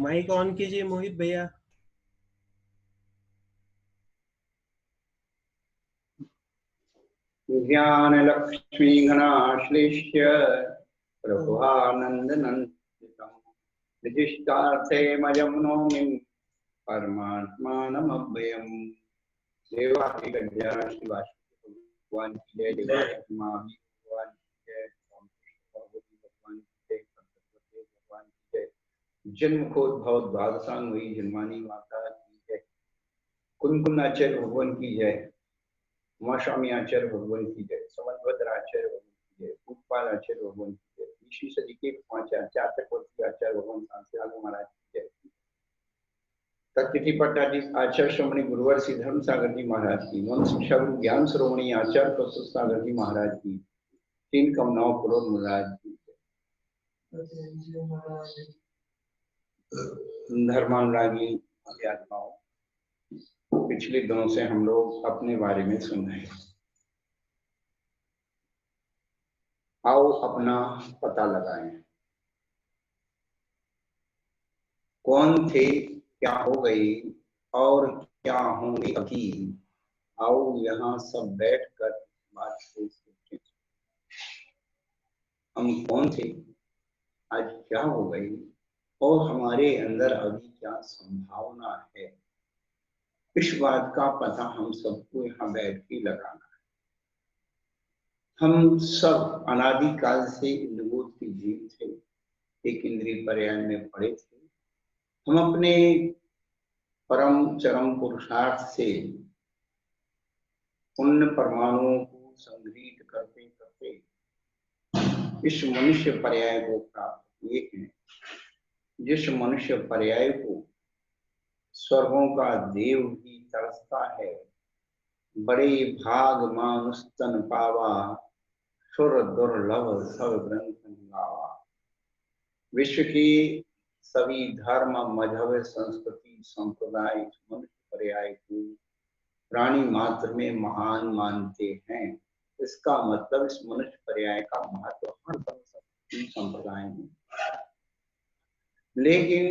Mic on कीजिए मोहित भैया। ज्ञान लक्ष्मी गणाश्लेष्य प्रभुआनन्दनन्दितं विशिष्टार्थे मयं नौमि परमात्मानमव्ययम्। देवाहि कन्या शिवाशि भगवान की जय, देवाशि मामी भगवान की जय, ओम कृष्ण भगवती भगवान की जय, सरस्वती भगवान की जय, जन्मोद्भव द्वादशांगी जन्मानी माता की जय, कुनकुन आचार्य भगवान की जय, उमास्वामी आचार्य भगवान की जय, समन्वत्र आचार्य भगवान की जय, उत्पाल आचार्य भगवान की जय, ऋषि सदी के पांच आचार्य चक्रवर्ती आचार्य भगवान शांतिलाल महाराज की जय, तत्तिथि पट्टाधीश आचार्य श्रोमणी गुरुवर श्री धर्म सागर जी महाराज की, मन शिक्षा गुरु ज्ञान श्रोमणी आचार्य प्रस्तुत सागर जी महाराज की, तीन कम नौ करोड़ महाराज की धर्मानुरागी आत्माओं, पिछले दिनों से हम लोग अपने बारे में सुन रहे हैं। आओ अपना पता लगाएं, कौन थे, क्या हो गई और क्या होंगे अभी। आओ यहाँ सब बैठकर बात को सोचें। हम कौन थे, आज क्या हो गई और हमारे अंदर अभी क्या संभावना है। इस बात का पता हम सबको यहाँ बैठ के लगाना है। हम सब अनादिकाल से इंद्रियों के जीव थे, एक इंद्रिय पर्याय में पड़े थे। हम अपने परम चरम पुरुषार्थ से पुण्य परमाणुओं को संग्रहित करते करते इस मनुष्य पर्याय को प्राप्त हुए हैं, जिस मनुष्य पर्याय को स्वर्गों का देव भी तरसता है। बड़े भाग मानुष तन पावा, सुर दुर्लभ सब ग्रंथ गावा। विश्व के सभी धर्म मजहब संस्कृति संप्रदाय मनुष्य पर्याय को प्राणी मात्र में महान मानते हैं। इसका मतलब इस मनुष्य पर्याय का महत्व हर संप्रदाय में, लेकिन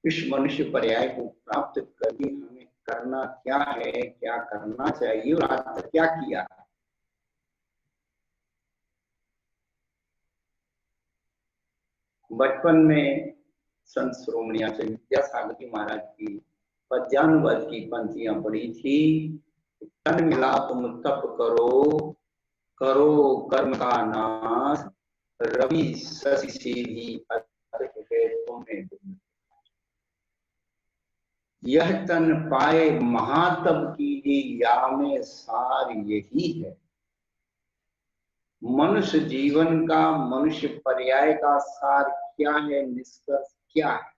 इस मनुष्य पर्याय को प्राप्त करके हमें करना क्या है, क्या करना चाहिए और आज तक क्या किया है। बचपन में संत श्रोमणी आचार्य विद्यासागर जी महाराज की पद्यानुवाद की पंक्तियां पढ़ी थी। तन मिला तुम तप करो, करो कर्म का नाश, रवि शशि से भी अधिक है तुम्हें। यह तन पाए महातप की या में सार यही है। मनुष्य जीवन का, मनुष्य पर्याय का सार क्या है, निष्कर्ष क्या है,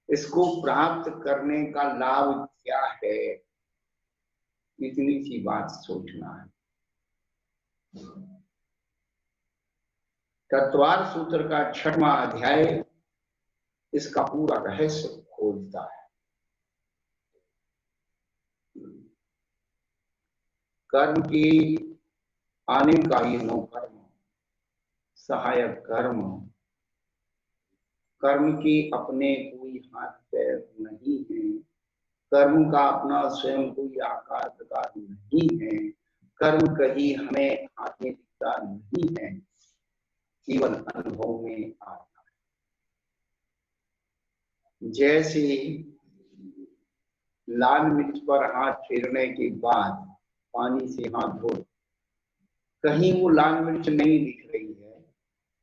इसको प्राप्त करने का लाभ क्या है, इतनी सी बात सोचना है। तत्वार सूत्र का 6वां अध्याय इसका पूरा रहस्य खोलता है। कर्म की आने का ही नो कर्म, सहायक कर्म, कर्म की अपने कोई हाथ पैर नहीं है, कर्म का अपना स्वयं कोई आकार प्रकार नहीं है, कर्म कहीं हमें आगे दिखता नहीं है, केवल अनुभव में आता है। जैसे लाल मिर्च पर हाथ फेरने के बाद पानी से हाथ धो, कहीं वो लाल मिर्च नहीं दिख रही है,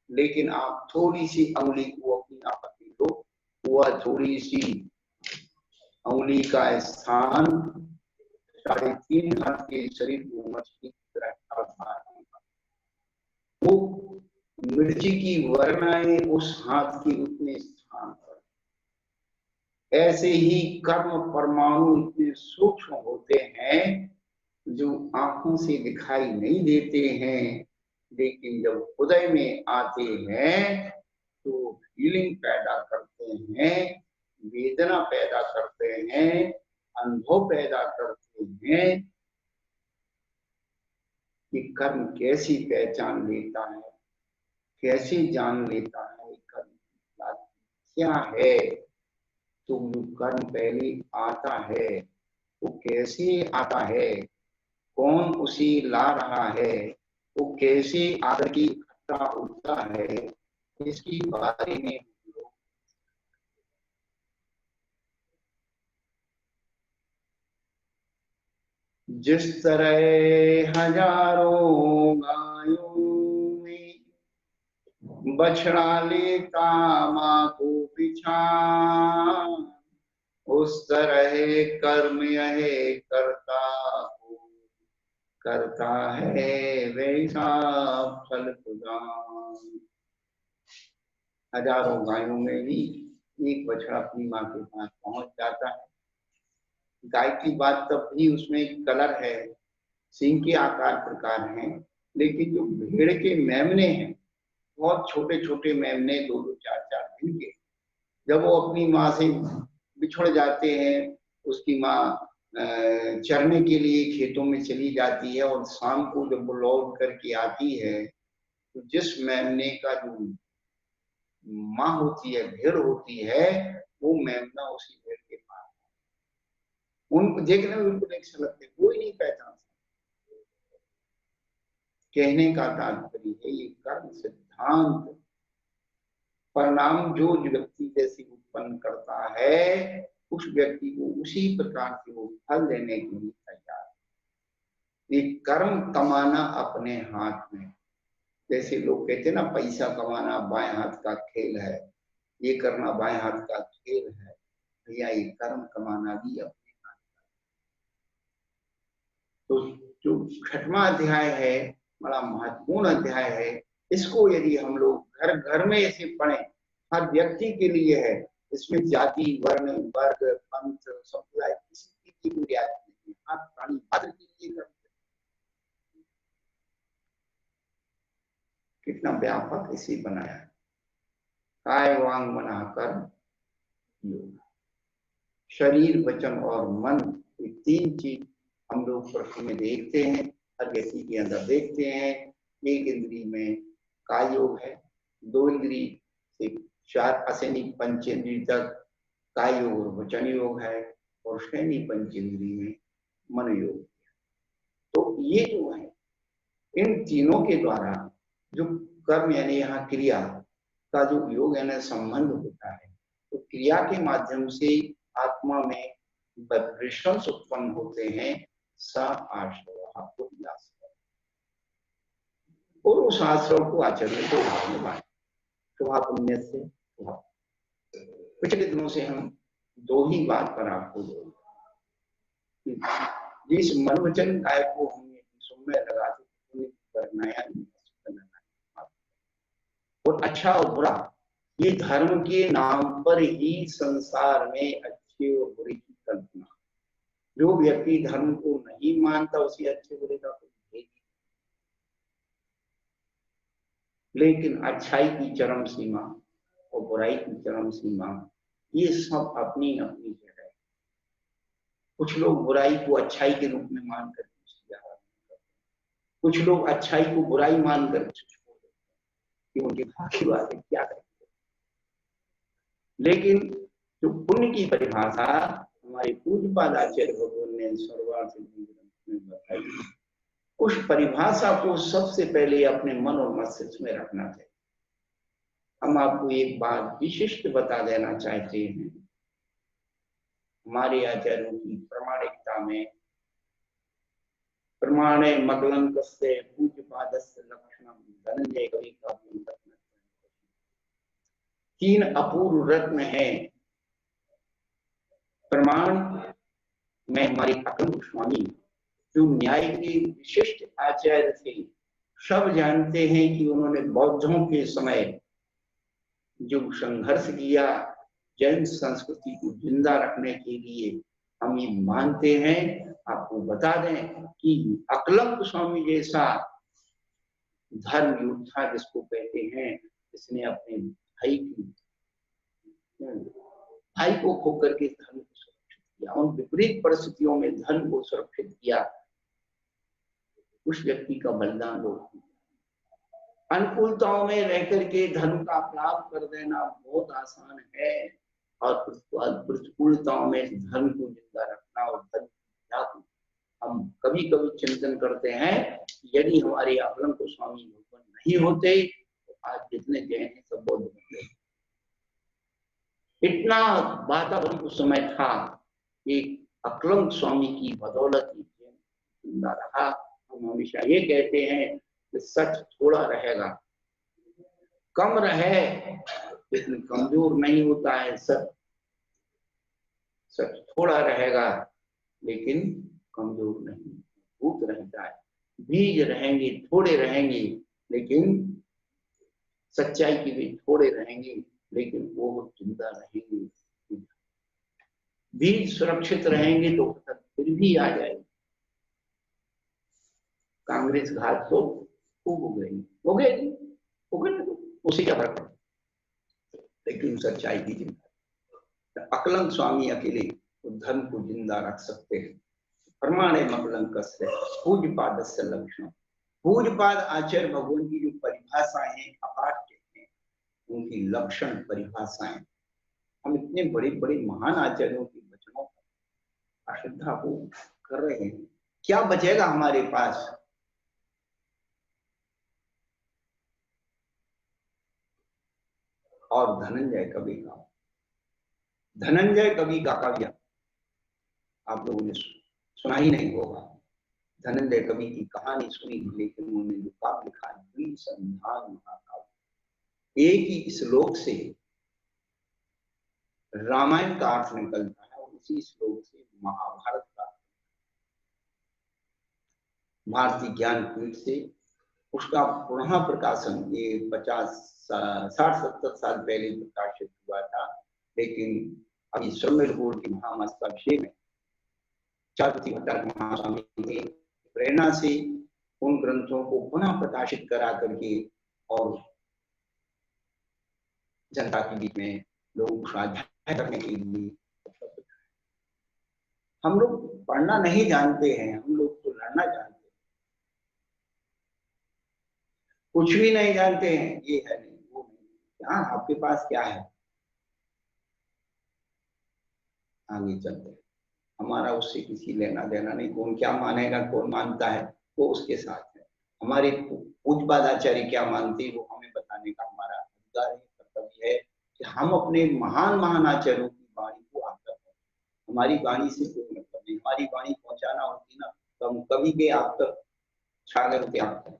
लेकिन आप थोड़ी सी अंगुली को अपनी आपत्ति दो, वह थोड़ी सी अंगुली का स्थान 3.5 हाथ के शरीर को मछली की तरह, वो मिर्ची की वर्णाएं उस हाथ के उतने स्थान पर। ऐसे ही कर्म परमाणु इतने सूक्ष्म होते हैं जो आंखों से दिखाई नहीं देते हैं, लेकिन जब हृदय में आते हैं तो फीलिंग पैदा करते हैं, वेदना पैदा करते हैं, अनुभव पैदा करते हैं कि कर्म कैसी पहचान लेता है कैसे जान लेता है कर्म की बात क्या है। तो जो कर्म पहले आता है वो कैसे आता है, कौन उसे ला रहा है, वो कैसे आकर के इकट्ठा होता है, इसके बारे में जिस तरह हजारों गायों में बछड़ा लेता माँ को पिछान, उस तरह कर्म यह करता को करता है वैसा फल प्रदान। हजारों गायों में भी एक बछड़ा अपनी माँ के पास पहुंच जाता है। गाय की बात तब भी उसमें कलर है, सींग के आकार प्रकार हैं, लेकिन जो भेड़ के मेमने हैं बहुत छोटे छोटे मेमने, 2-2 4-4 दिन के, जब वो अपनी माँ से बिछड़ जाते हैं, उसकी माँ चरने के लिए खेतों में चली जाती है और शाम को जब वो लौट करके आती है तो जिस मेमने का जो माँ होती है, भेड़ होती है, वो मेमना उसी भेड़ के पास, उनको देखने में बिल्कुल एक से लगते, कोई नहीं पहचान सकता। कहने का तात्पर्य है ये कर्म सिद्धांत परिणाम जो व्यक्ति जैसे उत्पन्न करता है, उस व्यक्ति को उसी प्रकार से वो फल देने के लिए तैयार है। ये कर्म कमाना अपने हाथ में, जैसे लोग कहते हैं ना पैसा कमाना बाएं हाथ का खेल है, ये करना बाएं हाथ का खेल है, भैया ये कर्म कमाना भी अपने हाथ का। तो जो 6वां अध्याय है बड़ा महत्वपूर्ण अध्याय है, इसको यदि हम लोग घर घर में ऐसे पढ़ें, हर व्यक्ति के लिए है, इसमें जाति वर्ण वर्ग पंथ संप्रदाय किसी की कोई रियायत नहीं है, हर प्राणी मात्र के लिए कर्म। कितना व्यापक इसे बनाया है, काय वांग मना कर्म योग, शरीर वचन और मन, ये 3 चीज हम लोग प्रश्न में देखते हैं, हर व्यक्ति के अंदर देखते हैं। एक इंद्री में काय योग है, 2 इंद्री से 4 असैनी पंचेंद्री तक काय योग और वचन योग है, और शैनी पंचेंद्री में मन योग। तो ये जो है इन तीनों के द्वारा जो कर्म यानी यहाँ क्रिया का जो योग यानी संबंध होता है, तो क्रिया के माध्यम से आत्मा में वाइब्रेशंस उत्पन्न होते हैं, सा आश्रव और उस आश्रव को आचरण को भावने वाले स्वभाव पुण्य से स्वभाव। पिछले दिनों से हम 2 ही बात पर आपको जिस मन वचन काय को हमने सुनने लगा और अच्छा और बुरा, ये धर्म के नाम पर ही संसार में अच्छे और बुरे की कल्पना। जो व्यक्ति धर्म को नहीं मानता उसे अच्छे बुरे का कोई भेद नहीं, लेकिन अच्छाई की चरम सीमा और बुराई की चरम सीमा ये सब अपनी अपनी जगह है। कुछ लोग बुराई को अच्छाई के रूप में मानकर कुछ लोग अच्छाई को बुराई मानकर कि उनकी भागी बात है, क्या करेंगे। लेकिन जो पुण्य की परिभाषा हमारे पूज्यपाद आचार्य भगवान ने सर्वार्थ में बताई, उस परिभाषा को सबसे पहले अपने मन और मस्तिष्क में रखना चाहिए। हम आपको एक बात विशिष्ट बता देना चाहते हैं, हमारे आचार्यों की प्रामाणिकता में प्रमाणे मकलंकस्य पूज्यपादस्य लक्षणम धनंजय कवि का 3 अपूर्व रत्न है प्रमाण में। हमारे अकल स्वामी जो न्याय के विशिष्ट आचार्य थे, सब जानते हैं कि उन्होंने बौद्धों के समय जो संघर्ष किया जैन संस्कृति को जिंदा रखने के लिए, हम ये मानते हैं। आपको बता दें कि अकलंक स्वामी जैसा धर्म योद्धा जिसको कहते हैं, इसने अपने भाई को खोकर के धर्म को सुरक्षित किया, उन विपरीत परिस्थितियों में धर्म को सुरक्षित किया, उस व्यक्ति का बलिदान लोग। अनुकूलताओं में रह करके धर्म का प्राप्त कर देना बहुत आसान है, और प्रतिकूलताओं में धर्म को जिंदा रखना और धर्म को हम कभी कभी चिंतन करते हैं, यदि हमारे अकलंक स्वामी भगवान नहीं होते तो आज जितने जैन हैं सब बौद्ध होते। इतना वातावरण उस समय था कि अकलंक स्वामी की बदौलत जिंदा रहा। हम हमेशा ये कहते हैं कि सच थोड़ा रहेगा, कम रहे लेकिन कमजोर नहीं होता है। सच थोड़ा रहेगा लेकिन कमजोर नहीं, मजबूत रहता है। बीज रहेंगे, थोड़े रहेंगे, लेकिन सच्चाई के भी थोड़े रहेंगे, लेकिन वो जिंदा रहेंगे। बीज सुरक्षित रहेंगे तो फिर भी आ जाएगी। कांग्रेस घाट तो खूब हो गई उसी का फर्क, लेकिन सच्चाई की जिंदा। अकलंक स्वामी अकेले धर्म को जिंदा रख सकते हैं। प्रमाणे अकलंकस्य पूज्यपादस्य लक्षण। पूज्यपाद आचार्य भगवान की जो परिभाषाएं हैं, अपाठ्य हैं, उनकी लक्षण परिभाषाएं हम इतने बड़े बड़े महान आचार्यों के वचनों पर अश्रद्धा को कर रहे हैं, क्या बचेगा हमारे पास? और धनंजय कवि का काव्य आप लोगों ने सुना ही नहीं होगा। धनंजय कवि की कहानी सुनी, लेकिन उन्होंने जो काव्य लिखा संधान महाकाव्य, एक ही श्लोक से रामायण का अर्थ निकलता है और उसी श्लोक से महाभारत का, भारतीय ज्ञानपीठ से उसका पुनः प्रकाशन ये 50-60-70 साल पहले प्रकाशित हुआ था, लेकिन अभी श्रमेल बोर्ड की महामस्तकाभिषेक में चारुमती भट्टारक महास्वामी की प्रेरणा से उन ग्रंथों को पुनः प्रकाशित करा करके और जनता के बीच में लोगों को स्वाध्याय करने के लिए, हम लोग पढ़ना नहीं जानते हैं, हम लोग तो लड़ना जानते हैं। कुछ भी नहीं जानते हैं, ये है नहीं वो नहीं, हाँ आपके पास क्या है, आगे चलते हैं। हमारा उससे किसी लेना देना नहीं, कौन क्या मानेगा, कौन मानता है वो उसके साथ है। हमारे पूज्यपाद आचार्य क्या मानते वो हमें बताने का हमारा अधिकार है, कर्तव्य है कि हम अपने महान महान आचार्यों की वाणी को आप तक, हमारी वाणी से कोई मतलब नहीं, हमारी वाणी पहुंचाना होती ना तो हम कभी भी आप तक छा करके आप तक,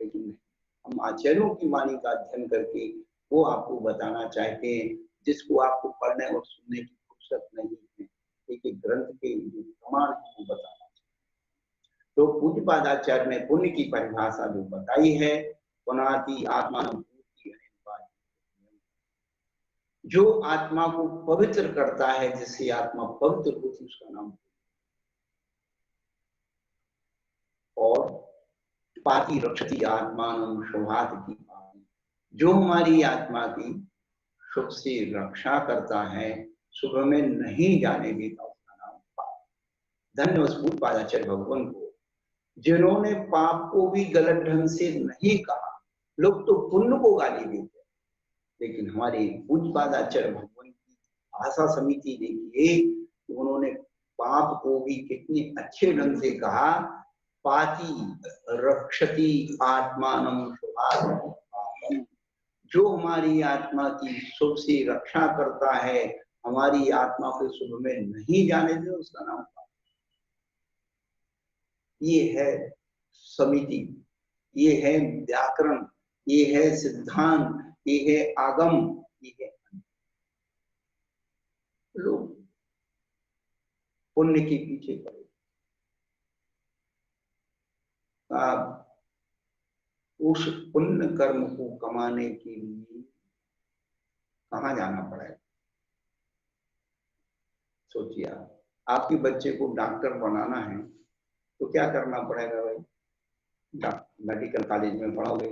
लेकिन हम आचार्यों की वाणी का अध्ययन करके वो आपको बताना चाहते हैं जिसको आपको पढ़ने और सुनने की फुर्सत नहीं है, एक ग्रंथ के जो प्रमाण है वो बताना चाहिए। तो पूज्यपाद आचार्य ने पुण्य की परिभाषा जो बताई है, पुनाति आत्मानं पूर्ति है, जो आत्मा को पवित्र करता है, जिससे आत्मा पवित्र होती उसका नाम, और पाति रक्षति आत्मानं शुभात की पाति, जो हमारी आत्मा की शुभ से रक्षा करता है, शुभ में नहीं जाने देता उसका नाम पाप। धन्य उस पूज्यपाद आचार्य भगवान को जिन्होंने पाप को भी गलत ढंग से नहीं कहा। लोग तो पुण्य को गाली देते, लेकिन हमारे पूज्यपाद आचार्य भगवान की भाषा समिति देखिए, उन्होंने पाप को भी कितने अच्छे ढंग से कहा, पाति रक्षति आत्मानं शुभात, जो हमारी आत्मा की शुभ से रक्षा करता है, हमारी आत्मा को शुभ में नहीं जाने दे उसका नाम पाप। ये है समिति, ये है व्याकरण, ये है सिद्धांत, ये है आगम, ये है लोग पुण्य के पीछे पड़े। उस पुण्य कर्म को कमाने के लिए कहाँ जाना पड़ेगा? सोचिए, आपके बच्चे को डॉक्टर बनाना है तो क्या करना पड़ेगा भाई? मेडिकल कॉलेज में पढ़ोगे,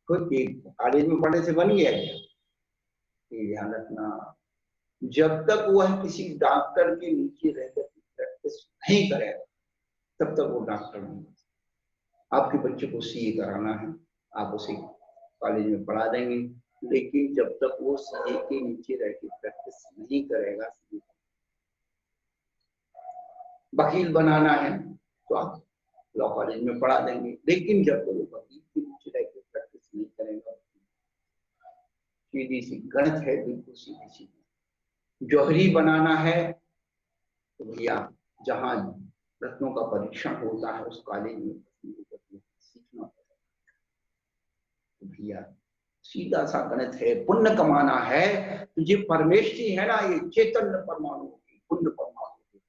खुद कॉलेज में पढ़ने से बन गया क्या? ये ध्यान रखना, जब तक वह किसी डॉक्टर के नीचे रहकर प्रैक्टिस नहीं करेगा तब तक वो डॉक्टर नहीं। आपके बच्चे को सीए कराना है, आप उसे कॉलेज में पढ़ा देंगे, लेकिन जब तक वो सीए के नीचे रह के प्रैक्टिस नहीं करेगा, वकील बनाना है तो आप लॉ कॉलेज में पढ़ा देंगे, लेकिन जब तक वो वकील के नीचे रह के प्रैक्टिस नहीं करेगा, सीधी सी गणित है, बिल्कुल सीधी सी। जौहरी बनाना है तो भैया जहां रत्नों का परीक्षण होता है उस कॉलेज में सीखना पड़ेगा। तो भैया सीधा सा गणित है। पुण्य कमाना है तो ये परमेष्ठी है ना, ये चैतन्य परमाणु की पुण्य परमाणु,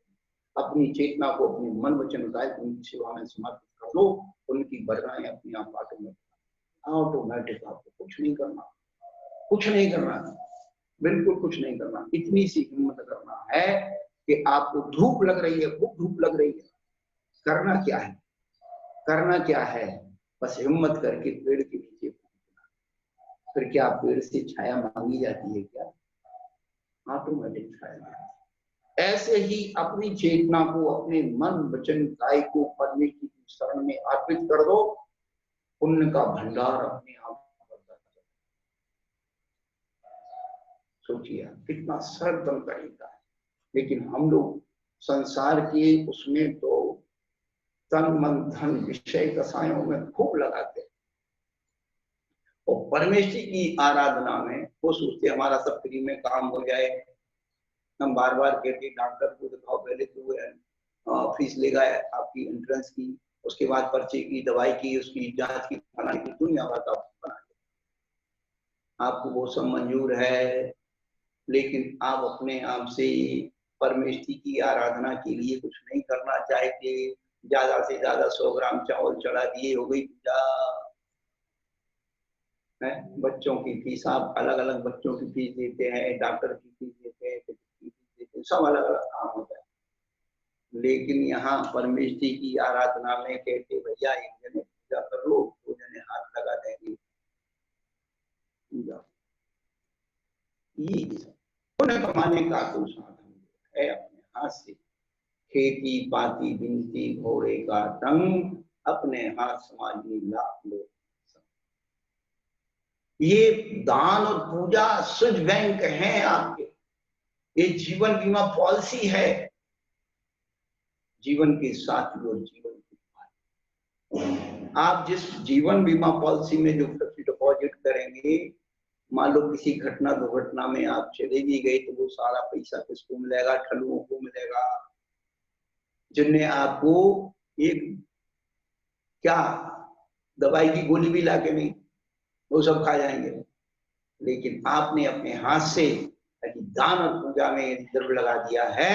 अपनी चेतना को अपने मन वचन काया उनकी सेवा में समर्पित कर दो, उनकी बरगाहें अपने आप ऑटोमेटिक आपको कुछ नहीं करना, कुछ नहीं करना, बिल्कुल कुछ नहीं करना। इतनी सी हिम्मत करना है कि आपको धूप लग रही है, खूब धूप लग रही है, करना क्या है, करना क्या है, बस हिम्मत करके पेड़ के नीचे पहुंचना। फिर क्या पेड़ से छाया मांगी जाती है क्या? ऑटोमेटिक छाया। ऐसे ही अपनी चेतना को, अपने मन वचन काया को परमेश्वर की शरण में अर्पित कर दो, पुण्य का भंडार अपने आप बढ़ता है। सोचिए कितना सरल तरीका है, लेकिन हम लोग संसार के उसमें तो तन मन धन विषय कसायों में खूब लगाते हैं, और परमेश्वर की आराधना में वो सोचते हमारा सब फ्री में काम हो जाए। हम बार बार कहते डॉक्टर को दिखाओ, पहले तो फीस लेगा आपकी एंट्रेंस की, उसके बाद पर्चे की, दवाई की, उसकी जांच की, फलाने की, दुनिया भर का बना के आपको वो सब मंजूर है, लेकिन आप अपने आप से परमेष्ठी की आराधना के लिए कुछ नहीं करना चाहते। ज्यादा से ज्यादा 100 ग्राम चावल चढ़ा दिए, हो गई पूजा है। बच्चों की फीस आप अलग अलग बच्चों की फीस देते हैं, डॉक्टर की फीस देते हैं, सब अलग अलग काम होता है। लेकिन यहाँ परमेष्ठी की आराधना में कहते भैया एक जने पूजा कर लो, 2 जने हाथ लगा देंगे, पूजा। ये पुण्य कमाने का तो साधन है अपने हाथ से। खेती पाती बिनती घोड़े का टंग, अपने हाथ समाजी लाख लोग। ये दान और पूजा स्विच बैंक है आपके, ये जीवन बीमा पॉलिसी है, जीवन के साथ और जीवन के बाद। आप जिस जीवन बीमा पॉलिसी में जो फिक्स डिपॉजिट करेंगे, मान लो किसी घटना दुर्घटना में आप चले भी गए तो वो सारा पैसा किसको मिलेगा? ठलुओं को मिलेगा, जिनने आपको एक क्या दवाई की गोली भी लाके नहीं, वो सब खा जाएंगे। लेकिन आपने अपने हाथ से दान और पूजा में द्रव्य लगा दिया है,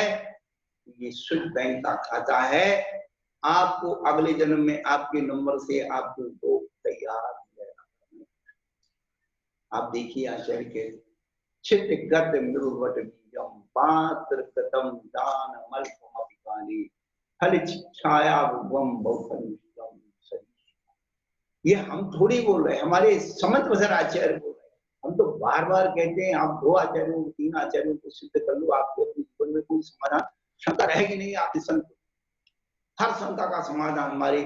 ये स्विच बैंक का खाता है, आपको अगले जन्म में आपके नंबर से आपको तो तैयार मिलेगा। आप देखिए आचार्य के चित्तगत मृवट बीजम पात्र कतम दान मल्पमपिकाली फल छाया बहुफल। ये हम थोड़ी बोल रहे हैं, हमारे समझ वजन आचार्य बोल रहे हैं। हम तो बार बार कहते हैं आप 2 आचार्यों 3 आचार्यों को सिद्ध कर लो, आपके अपने जीवन में कोई समाधान शंका रहेगी नहीं। आपकी हर शंका का समाधान हमारे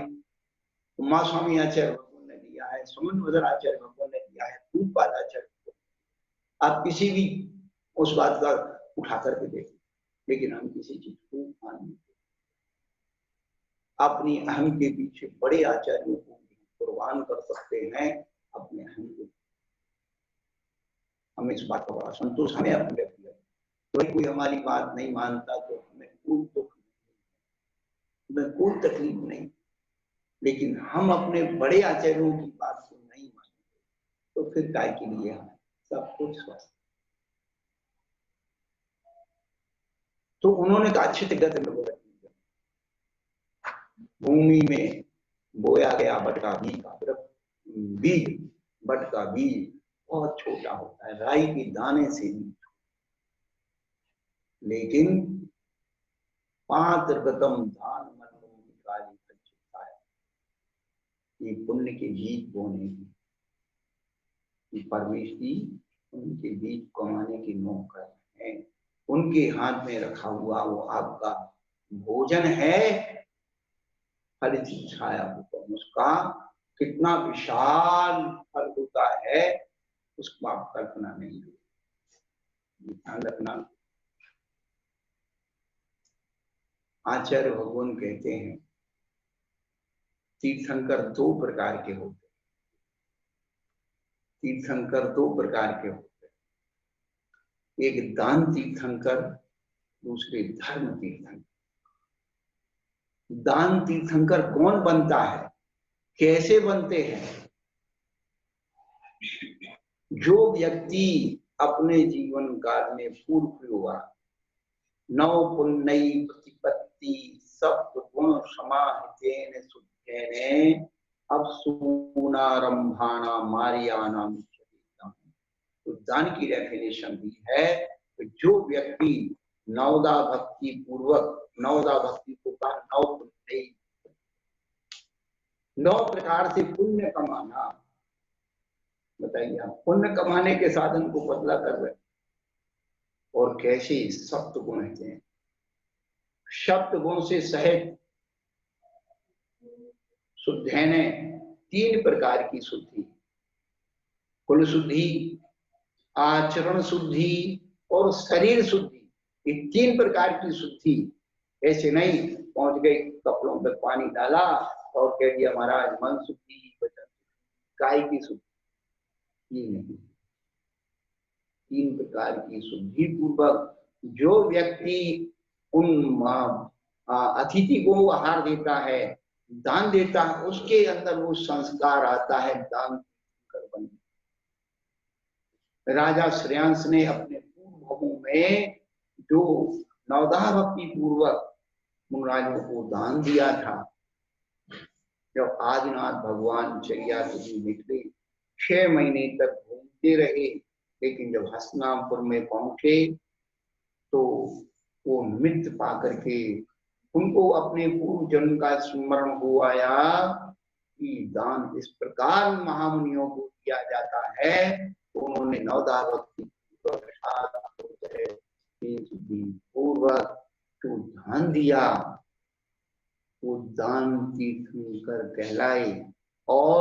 उमा स्वामी आचार्य भगवान ने दिया है, सुमन वजन आचार्य भगवान ने दिया है, पूजपाद आचार्य। आप किसी भी उस बात का उठा करके देखें, लेकिन हम किसी चीज को मान नहीं, अपनी अहम के पीछे बड़े आचार्यों को कुर्बान कर सकते हैं अपने अहम को। हमें इस बात का बड़ा संतोष हमें अपने व्यक्तिगत, कोई हमारी बात नहीं मानता तो हमें कोई तकलीफ नहीं, लेकिन हम अपने बड़े आचार्यों की बात को नहीं मानते तो फिर काय के लिए हमें सब कुछ स्वस्थ। तो उन्होंने कहा चित्तगत में भूमि में बोया गया बट का बीज, बट का बीज बहुत छोटा होता है, राई के दाने से भी, लेकिन पात्र गतम दान ये पुण्य के बीज बोने की, परमेश्वर उनके बीज कमाने की नौकर है, उनके हाथ में रखा हुआ वो आपका भोजन है। फल छाया उसका कितना विशाल फल होता है उसको आप कल्पना नहीं करें। ध्यान रखना। आचार्य भगवान कहते हैं तीर्थंकर दो प्रकार के होते हैं। तीर्थंकर दो प्रकार के होते हैं, एक दान तीर्थंकर, दूसरे धर्म तीर्थंकर। दान तीर्थंकर कौन बनता है, कैसे बनते हैं? जो व्यक्ति अपने जीवन काल में पूर्व हुआ नव पुण्यई प्रतिपत्ति सप्त गुण समाहितेन सुद्धेने अब सूनारंभाना मारियाना। तो दान की डेफिनेशन दी है कि जो व्यक्ति नवदा भक्ति पूर्वक, नवदा भक्ति को कहा नव पुण्य, नौ प्रकार से पुण्य कमाना। बताइए आप पुण्य कमाने के साधन को बदला कर रहे और कैसे सप्त गुण हैं। सप्त गुण से सहित शुद्धैने तीन प्रकार की शुद्धि, कुल शुद्धि, आचरण शुद्धि और शरीर शुद्धि। ये तीन प्रकार की शुद्धि। ऐसे नहीं पहुंच गए कपड़ों पर पानी डाला और कह दिया महाराज मन शुद्धि, वचन काय की शुद्धि, ये नहीं। तीन प्रकार की शुद्धि पूर्वक जो व्यक्ति उन अतिथि को आहार देता है, दान देता है, उसके अंदर वो संस्कार आता है दान कर बनने। राजा श्रेयांश ने अपने पूर्व में जो नवदा भक्ति पूर्वक मुनराजों को दान दिया था, जब आदिनाथ भगवान चर्या से निकले 6 महीने तक घूमते रहे, लेकिन जब हस्तिनापुर में पहुंचे तो वो निमित्त पा करके उनको अपने पूर्व जन्म का स्मरण हो आया कि दान इस प्रकार महामुनियों को दिया जाता है। तो उन्होंने नवदा भक्ति पूर्वक जो दान दिया वो दान तीर्थंकर कहलाए। और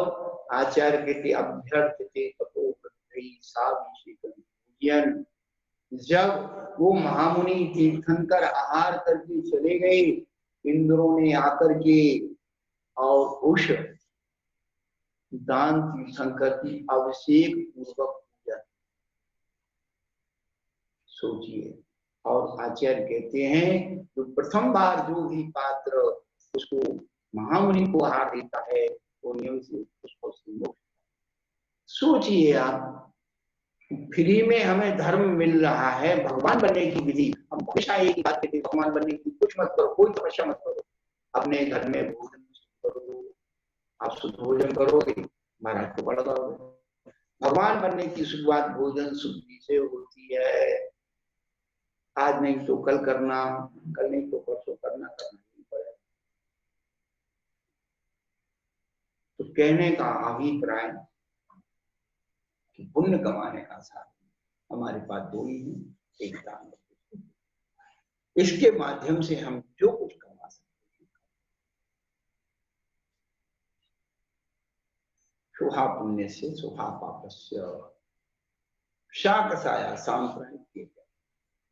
आचार्य कहते अभ्यर्थ थे जब वो महामुनि तीर्थंकर आहार करके चले गए, इंद्रों ने आकर के और उस दान तीर्थंकर की अभिषेक पूर्वक पूजा। सोचिए। और आचार्य कहते हैं तो प्रथम बार जो भी पात्र उसको महामुनि को आहार देता है वो नियम से उसको मुक्त। सोचिए आप, फ्री में हमें धर्म मिल रहा है, भगवान बनने की विधि। हम हमेशा एक बात कहते हैं भगवान बनने की कुछ मत करो, कोई तपस्या मत करो, अपने घर में भोजन करो। आप शुद्ध भोजन करोगे महाराज को बढ़ जाओगे। भगवान बनने की शुरुआत भोजन शुद्धि से होती है। आज नहीं तो कल करना, कल नहीं तो परसों करना नहीं पड़ेगा। तो कहने का अभिप्राय कि पुण्य कमाने का साधन हमारे पास दो ही है, एक दान, इसके माध्यम से हम जो कुछ कमा सकते हैं। शुभा पुण्य से शुभा पापस्य शाकसाया सांप्रदायिक,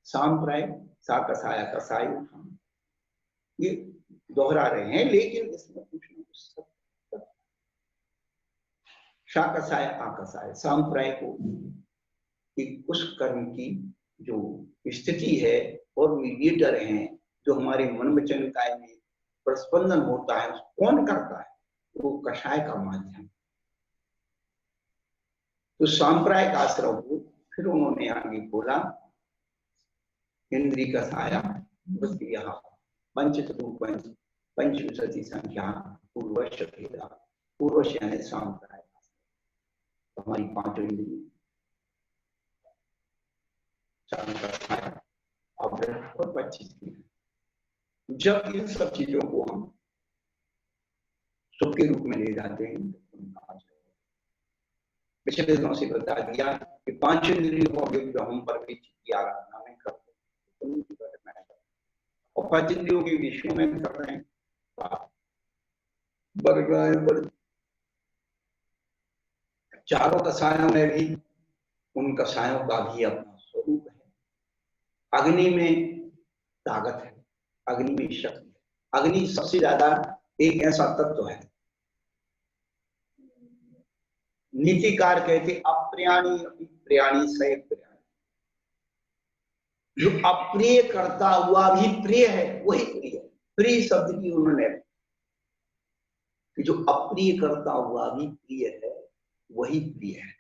सांप्रदायिक साकसाया कसाय, ये दोहरा रहे हैं लेकिन इसमें कुछ न कुछ शाकसाय आकसाय सांप्रदायिक कि उस कर्म की जो स्थिति है और मीडिएटर हैं जो हमारे मन वचन काय में प्रस्पंदन होता है, कौन करता है? वो कषाय का माध्यम। तो सांप्रदायिक आश्रम को फिर उन्होंने आगे बोला इंद्री कषाया पंचविंशति संख्या पूर्वश भेदा, पूर्वश यानी सांप्रदायिक। हमारी पांचों इंद्रिय और 25 जब इन सब चीजों को हम सुख के रूप में ले जाते हैं, पिछले दिनों से बता दिया कि 5 इंद्रियों को हम परमेश्वर की आराधना में करते हैं और 5 इंद्रियों के विषयों में कर रहे हैं। चारों कसायों में भी उन कसायों का भी अपना स्वरूप है। अग्नि में ताकत है, अग्नि में शक्ति है। अग्नि सबसे ज्यादा एक ऐसा तत्व है, नीतिकार कहते अप्रियाणी अपि प्रियाणी सह प्रियाणी, जो अप्रिय करता हुआ भी प्रिय है वही प्रिय है। प्रिय शब्द की उन्होंने कि जो अप्रिय करता हुआ भी प्रिय है वही प्रिय है।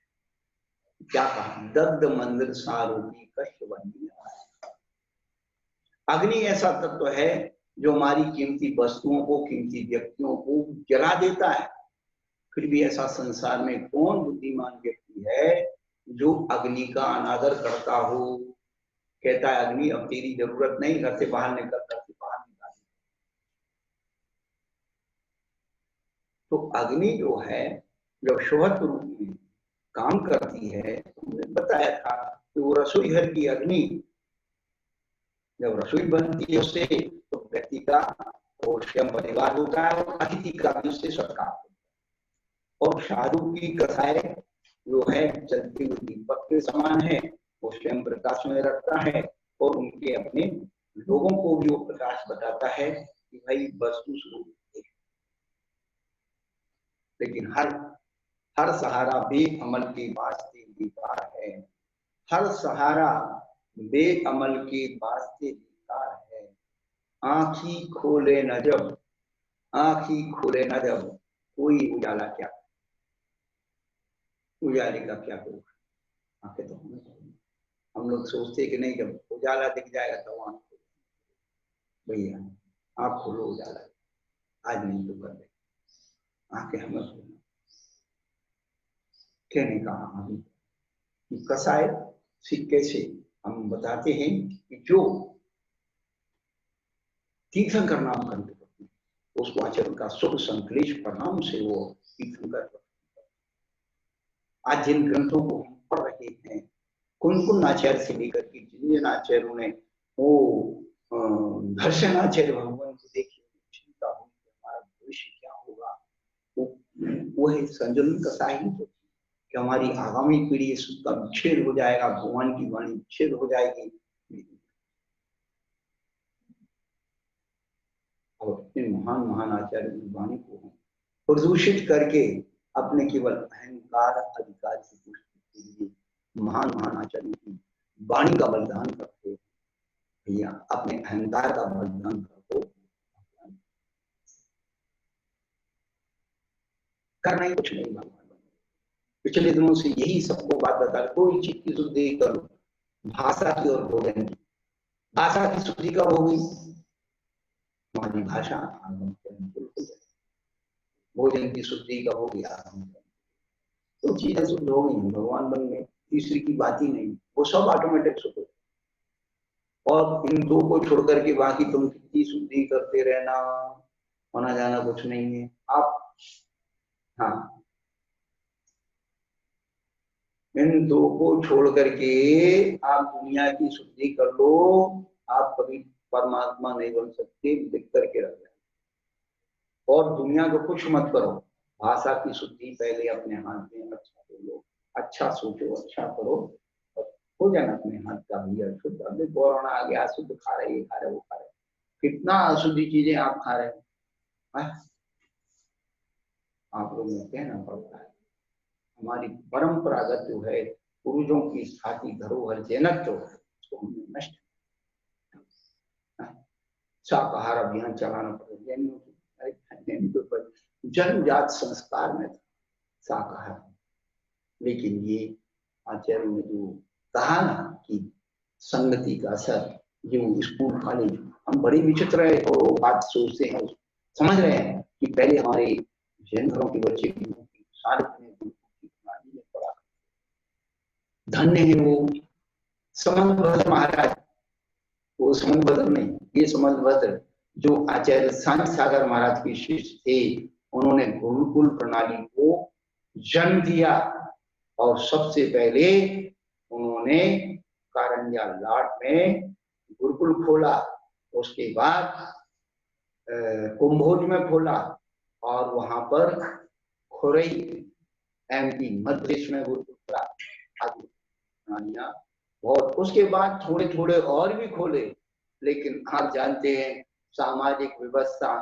क्या कहा, दग्ध मंदिर सारूपी कष्ट बनी। अग्नि ऐसा तत्व है जो हमारी कीमती वस्तुओं को, कीमती व्यक्तियों को जला देता है। फिर भी ऐसा संसार में कौन बुद्धिमान व्यक्ति है जो अग्नि का अनादर करता हो, कहता है अग्नि अब तेरी जरूरत नहीं, घर से बाहर निकल, घर से बाहर निकाल। तो अग्नि जो है जब शुभत्व रूप में काम करती है, हमने बताया था कि वो रसोई घर की अग्नि जब रसोई बनती है उससे, तो व्यक्ति का और स्वयं परिवार होता है और अतिथि का भी उससे सत्कार होता है। और शाहरुख की कथाएं जो है चलती हुई दीपक के समान है, वो स्वयं प्रकाश में रखता है और उनके अपने लोगों को भी वो प्रकाश बताता है कि भाई वस्तु स्वरूप है। लेकिन हर सहारा बेअमल के वास्ते बेकार है, हर सहारा बेअमल के वास्ते बेकार है। आँखी खोले न जब, आँखी खोले न जब, कोई उजाला क्या, उजाले का क्या होगा। आंखें तो होनी चाहिए। हम लोग सोचते कि नहीं जब उजाला दिख जाएगा तो आँख खोलो, भैया आँख खोलो, उजाला आज नहीं तो कर दे, आंखें हमें खोलो। कहने कहा अभी कसाय सिक्के से हम बताते हैं कि जो तीर्थंकर नाम करते उसको आचरण का सुख संकलेश परिणाम से वो तीर्थंकर। आज जिन ग्रंथों को हम पढ़ रहे हैं, कुन आचार्य से लेकर के जिन आचार्यों ने वो घर्षणाचार्य भगवान को देखिए चिंता होगी हमारा भविष्य क्या होगा, वो है संजलन का साहित्य कि हमारी आगामी पीढ़ी इसका विच्छेद हो जाएगा, भगवान की वाणी विच्छेद हो जाएगी। और अपने महान आचार्य की वाणी को प्रदूषित करके अपने केवल अहंकार अधिकार की पुष्टि के लिए महान आचार्यों की वाणी का बलिदान करते भैया, अपने अहंकार का बलिदान करो, करना ही कुछ नहीं। भगवान पिछले दिनों से यही सबको बात बता, कोई चीज की शुद्धि करो, भाषा की और भोजन की। भाषा की शुद्धि कब होगी, हमारी भाषा भोजन की शुद्धि कब होगी, तो चीजें शुद्ध हो गई, भगवान बन गए, तीसरी की बात ही नहीं, वो सब ऑटोमेटिक शुद्ध हो। और इन दो को छोड़ करके बाकी तुम कितनी शुद्धि करते रहना, होना जाना कुछ नहीं है। आप हाँ, इन दो को छोड़ करके आप दुनिया की शुद्धि कर लो, आप कभी परमात्मा नहीं बन सकते, लिख करके रख जाए। और दुनिया को कुछ मत करो, भाषा की शुद्धि पहले अपने हाथ में, अच्छा बोलो, अच्छा सोचो, अच्छा करो, और हो जाना अपने हाथ का भी अशुद्ध। अभी कोरोना आ गया, अशुद्ध खा रहे, ये खा रहे, वो खा रहे, कितना अशुद्धि चीजें आप खा रहे हैं। आप लोगों को कहना पड़ता है हमारी परंपरागत जो है पूर्वजों की स्थापित धरोहर जनक जो है उसको हमने नष्ट, शाकाहार अभियान चलाना पड़ेगा। जन्मजात संस्कार में था शाकाहार, लेकिन ये आचार्य ने जो कहा ना कि संगति का असर, जो स्कूल कॉलेज हम बड़े विचित्र है और बात सोचते हैं, समझ रहे हैं कि पहले हमारे जैन घरों के बच्चे सारे धन्य है वो समन्वय महाराज, वो समन्वय नहीं, ये समन्वय जो आचार्य शांत सागर महाराज के शिष्य थे, उन्होंने गुरुकुल प्रणाली को जन्म दिया। और सबसे पहले उन्होंने कारंजा लाट में गुरुकुल खोला, उसके बाद कुंभोज में खोला, और वहां पर खुरई MP मध्य प्रदेश में गुरुकुल आदि प्रणालियां बहुत, उसके बाद थोड़े थोड़े और भी खोले, लेकिन आप जानते हैं सामाजिक व्यवस्था,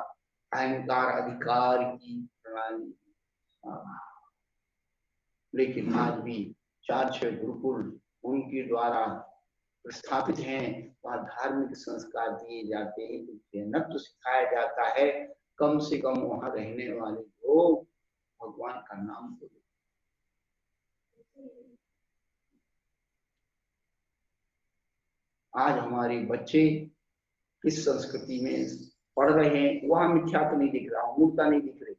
अहंकार अधिकार की प्रणाली, लेकिन आज भी 4-6 गुरुकुल उनके द्वारा प्रस्थापित हैं, वहाँ धार्मिक संस्कार दिए जाते हैं, जैनत्व सिखाया जाता है, कम से कम वहाँ रहने वाले लोग भगवान का नाम तो। आज हमारे बच्चे किस संस्कृति में पढ़ रहे हैं, वहां मिथ्यात्व नहीं दिख रहा, मूर्खता नहीं दिख रही,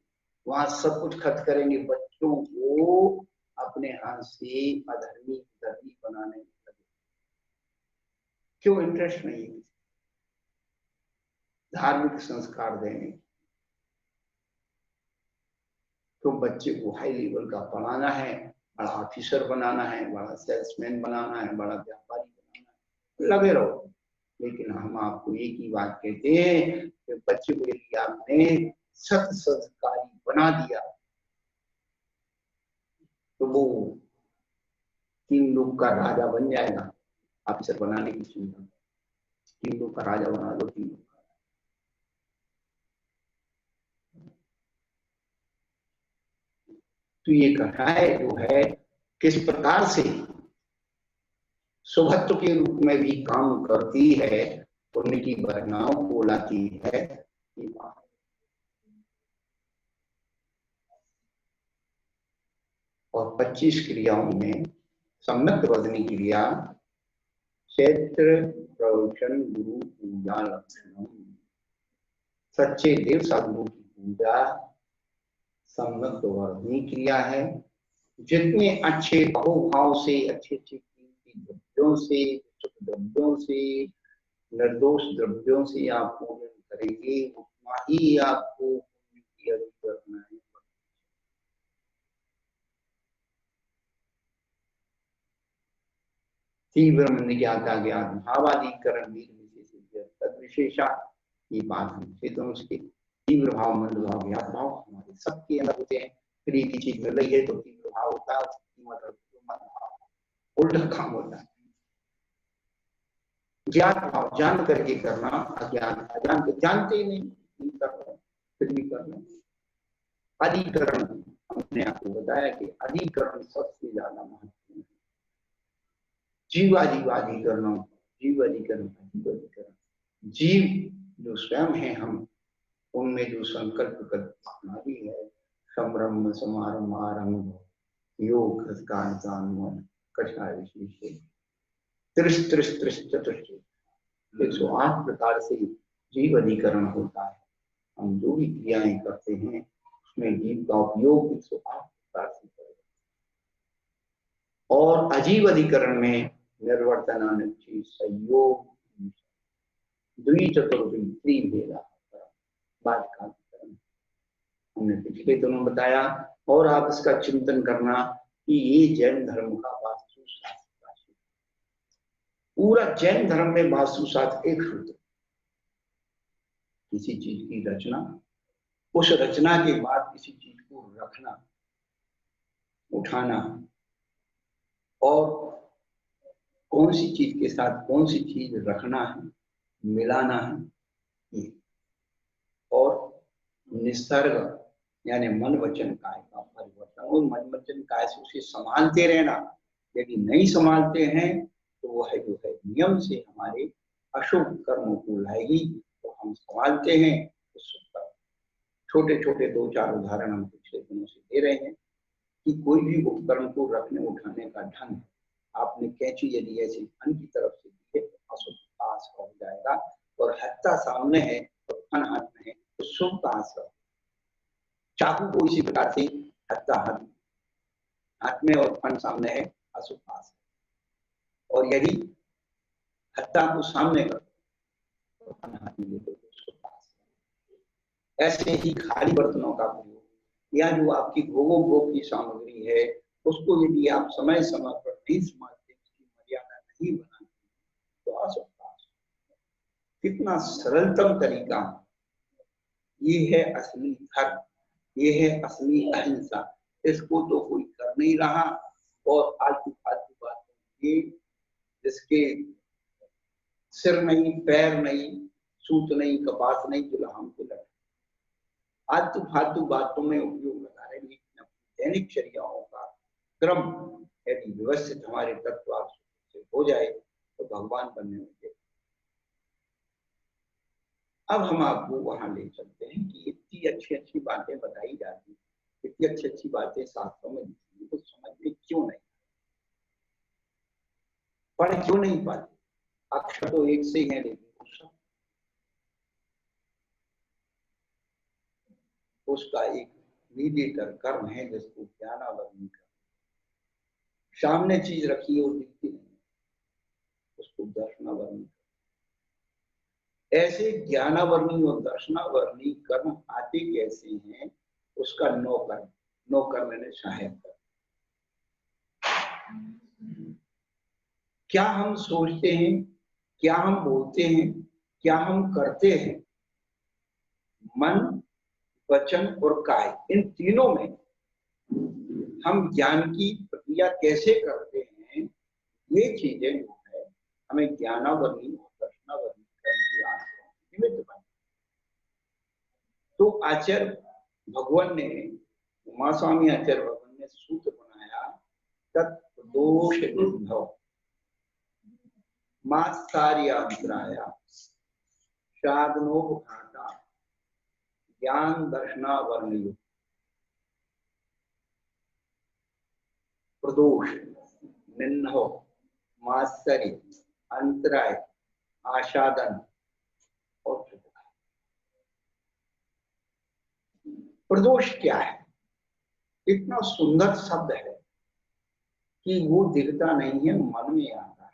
वहां सब कुछ खर्च करेंगे बच्चों को अपने हाथ से अधर्मी धर्मी बनाने में। क्यों इंटरेस्ट नहीं है धार्मिक संस्कार देने? तो बच्चे को हाई लेवल का पढ़ाना है, बड़ा ऑफिसर बनाना है, बड़ा सेल्समैन बनाना है, बड़ा व्यापारी बनाना है, लगे रहो। लेकिन हम आपको एक ही बात कहते हैं कि बच्चे को यदि आपने सत संस्कारी बना दिया तो वो 3 लोग का राजा बन जाएगा। ऑफिसर बनाने की चिंता, 3 लोग का राजा बना दो, 3 लोग का। तो ये कथाएं जो है किस प्रकार से सुभत्व के रूप में भी काम करती है, पुण्य की भावनाओं को लाती है। और 25 क्रियाओं में सम्यक वजनी क्रिया, क्षेत्र प्रवचन गुरु पूजा लक्षणम, सच्चे देव साधुओं की पूजा सम्यक वर्धनी क्रिया है। जितने अच्छे बहुभाव से, अच्छे अच्छे द्रव्यों से, द्रव्यों से, निर्दोष द्रव्यों से आप पूजन करेंगे, उतना ही आपको पुण्य की अधिकरण है। तीव्र मन ज्ञाता ज्ञान भावाधिकरण तद विशेषा, ये बात हम तो उसके तीव्र भाव, मंद भाव, ज्ञात भाव हमारे सबके अंदर होते हैं। फिर एक ही चीज मिल रही है तो तीव्र भाव होता है, उल्टा काम होता है। ज्ञात भाव जान करके करना, अज्ञान अजान को जानते ही नहीं कर रहे, फिर भी कर रहे। अधिकरण, हमने आपको बताया कि अधिकरण सबसे ज्यादा महत्वपूर्ण है। जीवाधिकरण, जीव अधिकरण, जीव जो स्वयं है हम, उनमें जो संकल्प प्रणाली है, संब्रह्म समारंभ आरंभ योग कषाय विशेष त्रिश त्रिश त्रिश चतुष्ट 108 प्रकार से जीव अधिकरण होता है। हम जो भी क्रियाएं करते हैं उसमें जीव का उपयोग 108 प्रकार से करें। और अजीव अधिकरण में निर्वर्तन संयोग द्विचतुर्विधा बात का हमने पिछले दिनों बताया। और आप इसका चिंतन करना कि ये जैन धर्म का वास्तुशास्त्र, पूरा जैन धर्म में वास्तुशास्त्र एक सूत्र, किसी चीज की रचना, उस रचना के बाद किसी चीज को रखना, उठाना, और कौन सी चीज के साथ कौन सी चीज रखना है, मिलाना है, ये। और निसर्ग यानी मन वचन काय का परिवर्तन, और मन वचन काय से उसे संभालते रहना। यदि नहीं संभालते हैं तो वो है जो है नियम से हमारे अशुभ कर्मों को लाएगी। तो हम संभालते हैं तो शुभ कर्म। छोटे छोटे 2-4 उदाहरण हम पिछले दिनों से दे रहे हैं कि कोई भी उपकरण को रखने उठाने का ढंग, आपने कैंची यदि ऐसी धन की तरफ से दी है तो अशुभ पास हो जाएगा, और हत्ता सामने है और धन हाथ में है तो शुभ पास हो। चाकू को इसी प्रकार से हत्ता हाथ में और फन सामने है, अशुभ पास है। और यदि हत्ता को सामने कर तो फन हाथ में लेते तो शुभ पास है। ऐसे ही खाली बर्तनों का प्रयोग, या जो आपकी भोग की सामग्री है उसको यदि आप समय समय पर नहीं संभालते, उसकी मर्यादा नहीं बनाते तो अशुभ पास। कितना सरलतम तरीका, ये है असली धर्म, ये है असली अहिंसा, इसको तो कोई कर नहीं रहा, और आलतू फालतू बातों ये जिसके सिर नहीं, पैर नहीं, सूत नहीं, कपास नहीं, जुलाम को लगे आलतू फालतू बातों में उपयोग लगा रहे। लेकिन अपनी दैनिक चर्याओं का क्रम यदि व्यवस्थित हमारे तत्व से हो जाए तो भगवान बनने में। अब हम आपको वहां ले चलते हैं कि इतनी अच्छी अच्छी बातें बताई जाती हैं, इतनी अच्छी अच्छी बातें शास्त्रों में लिखी हैं, तो समझ में क्यों नहीं, पढ़ क्यों नहीं पाते? अक्षर तो एक से ही है, लेकिन उसका एक मीडिएटर कर्म है जिसको ज्ञानावरणी कर, सामने चीज रखी है और दिखती नहीं, उसको दर्शनावरणी। ऐसे ज्ञानावरणी और दर्शनावरणी कर्म आते कैसे हैं? उसका नौकर मैंने सहायक कर। क्या हम सोचते हैं, क्या हम बोलते हैं, क्या हम करते हैं, मन, वचन और काय, इन तीनों में हम ज्ञान की प्रक्रिया कैसे करते हैं, ये चीजें जो है हमें ज्ञानावरणी और दर्शनावरणी कर्म की आश्रम निमित्त बने। तो आचार्य भगवान ने, उमा स्वामी आचार्य भगवान ने सूत्र बनाया, तत्प्रदोष निर्भव मात्सार्यांतराया साधनोपघाता ज्ञान दर्शनावरणीय। प्रदोष, निन्हो, मात्सर्य, अंतराय, आशादन और प्रदोष क्या है? इतना सुंदर शब्द है कि वो दिखता नहीं है, मन में आता है।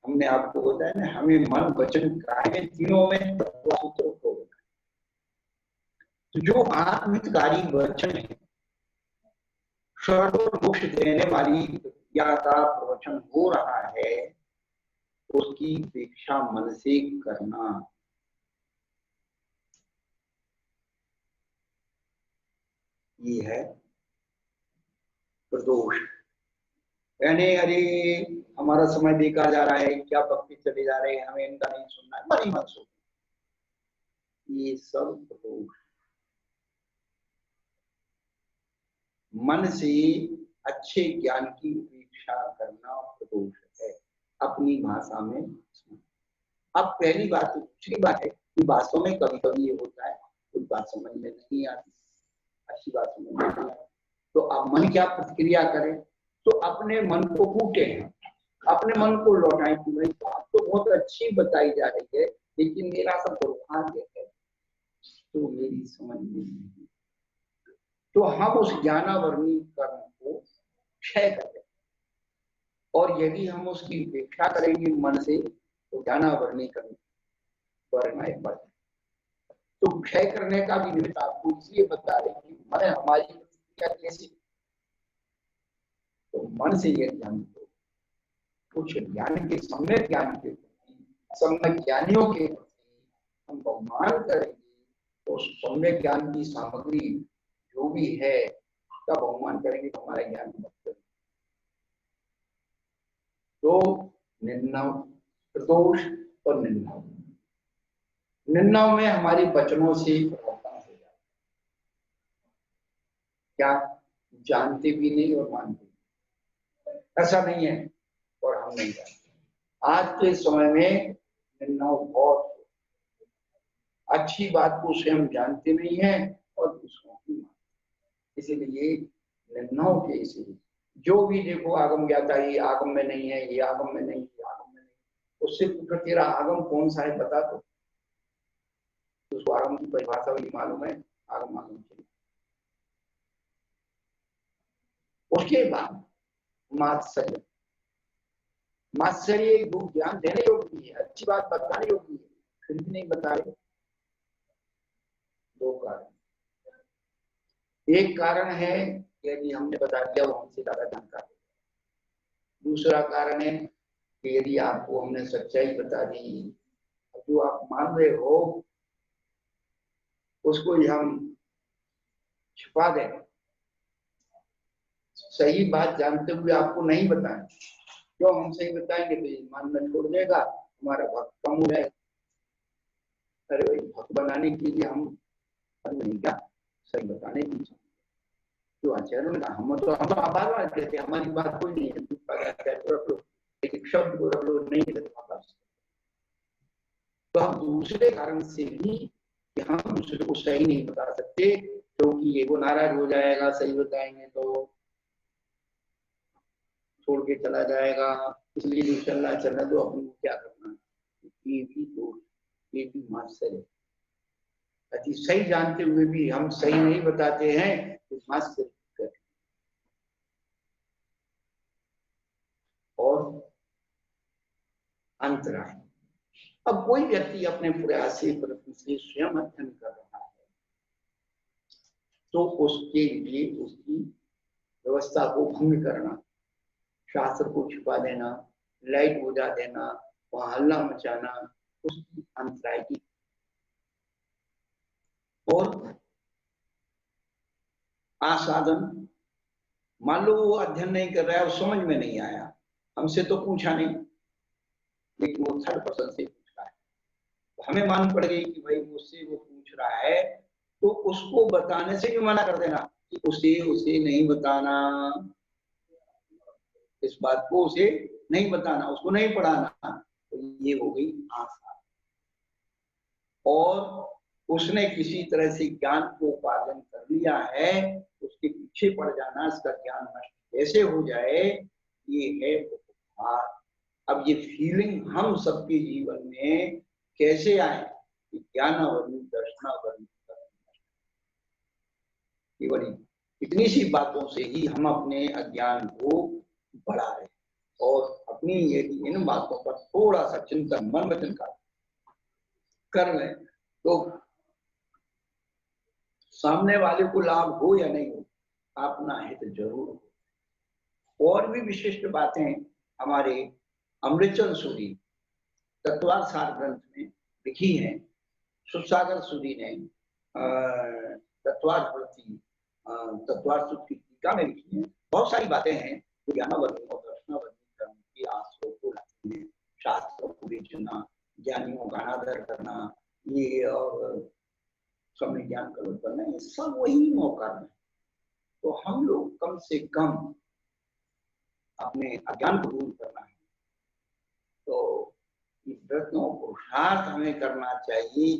हमने आपको बताया ना, हमें मन, वचन, काय तीनों में तत्वसूत्र को बताया। तो जो आत्महितकारी वचन है, स्वर्ग और मोक्ष देने वाली क्रिया का प्रवचन हो रहा है, उसकी अपेक्षा मन से करना, ये है प्रदोष। यानी अरे हमारा समय देखा जा रहा है, क्या भक्ति चले जा रहे हैं, हमें इनका नहीं सुनना है, मरी मत सुन, ये सब प्रदोष। मन से अच्छे ज्ञान की अपेक्षा करना प्रदोष है, अपनी भाषा में। अब पहली बात, दूसरी बात है कि वास्तव में कभी कभी ये होता है, कुछ बात समझ में नहीं आती, अच्छी बात समझ में नहीं आती, तो अब मन क्या प्रतिक्रिया करे? तो अपने मन को कूटे, अपने मन को लौटाएं कि भाई बात तो बहुत अच्छी बताई जा रही है, लेकिन मेरा सब दुर्भाग्य है, तो मेरी समझ में नहीं। तो हम उस ज्ञानावरणी कर्म को क्षय करें, और यदि हम उसकी उपेक्षा करेंगे मन से, तो ज्ञानावरणी कर्म बढ़ना पड़े। तो क्षय करने का भी निमित्त आपको इसलिए बता रहे कि मन हमारी प्रतिक्रिया कैसी। तो मन से यह ज्ञान को कुछ ज्ञान के, सम्यक ज्ञान के प्रति, सम्यक ज्ञानियों के प्रति हम बहुमान करेंगे, तो सम्यक ज्ञान की सामग्री जो भी है उसका बहुमान करेंगे, तो हमारा ज्ञान बढ़ेगा। तो निर्णव, प्रदोष और निर्णव, निर्णव में हमारे वचनों से परिवर्तन हो जाता है। क्या जानते भी नहीं और मानते भी, ऐसा नहीं है, और हम नहीं जानते। आज के समय में निर्णव बहुत, अच्छी बात को स्वयं जानते नहीं है और दूसरों की मानते। इसीलिए निर्णव के इसी जो भी देखो आगम ज्ञाता, ये आगम में नहीं है, ये आगम में नहीं, ये आगम में नहीं, उससे पूछो तेरा आगम कौन सा है बता दो, तो उसको आगम की परिभाषा भी मालूम है, आगम मालूम चाहिए। उसके बाद मात्सर्य, मात्सर्य ज्ञान देने योग्य भी है, अच्छी बात बताने योग्य है, फिर भी नहीं बता रहे। दो कारण, एक कारण है यदि हमने बता दिया वो हमसे ज्यादा जानकार है। दूसरा कारण है कि यदि आपको हमने सच्चाई बता दी, जो आप मान रहे हो उसको हम छुपा दें, सही बात जानते हुए आपको नहीं बताएं। क्यों हम सही बताएंगे तो ये मानना छोड़ देगा, हमारा भक्त कम हो जाएगा। अरे भाई भक्त बनाने के लिए हम नहीं क्या सही बताने की तो आचार्यों ने कहा हम तो आभार मानते थे, हमारी बात कोई नहीं है, एक शब्द को रख लो नहीं है। तो हम दूसरे कारण से भी कि हम दूसरे को सही नहीं बता सकते क्योंकि ये वो नाराज हो जाएगा, सही बताएंगे तो छोड़ के चला जाएगा, इसलिए जो चल रहा तो अपन को क्या करना। ये भी दोष, ये भी मात्सर्य। यदि सही जानते हुए भी हम सही नहीं बताते हैं तो मात्सर्य। और अंतराय, अब कोई व्यक्ति अपने प्रयास से स्वयं अध्ययन कर रहा है तो उसके लिए उसकी व्यवस्था को भंग करना, शास्त्र को छुपा देना, लाइट बुझा देना, वहां हल्ला मचाना, उसकी अंतराय की। और आसाधन, मान लो वो अध्ययन नहीं कर रहा है और समझ में नहीं आया, हमसे तो पूछा नहीं, लेकिन वो थर्ड पर्सन से पूछ रहा है, हमें मालूम पड़ गई कि भाई मुझसे वो पूछ रहा है, तो उसको बताने से भी मना कर देना कि उसे नहीं बताना, इस बात को उसे नहीं बताना, उसको नहीं पढ़ाना। तो ये हो गई आशा। और उसने किसी तरह से ज्ञान को उपार्जन कर लिया है, उसके पीछे पड़ जाना, इसका ज्ञान नष्ट कैसे हो जाए, ये है उपहार। अब ये फीलिंग हम सबके जीवन में कैसे आए कि ज्ञानावरण दर्शनावरण केवल इतनी सी बातों से ही हम अपने अज्ञान को बढ़ा रहे, और अपनी यदि इन बातों पर थोड़ा सा चिंतन मनन कर लें तो सामने वाले को लाभ हो या नहीं हो, अपना हित जरूर हो। और भी विशिष्ट बातें हमारे अमृतचंद सूरी तत्वार सार ग्रंथ में लिखी हैं। सुसागर सूरी ने तत्वार की टीका में लिखी है। बहुत सारी बातें हैं जो ज्ञानावर्धन और दर्शनावर्धन की आश्रय को लाती हैं। शास्त्रों को बेचना, ज्ञानियों का अनादर करना, ये और समय ज्ञान का करना, ये सब वही मौका है। तो हम लोग कम से कम अपने अज्ञान को दूर करना है, तो इस प्रयत्नों पुरुषार्थ हमें करना चाहिए।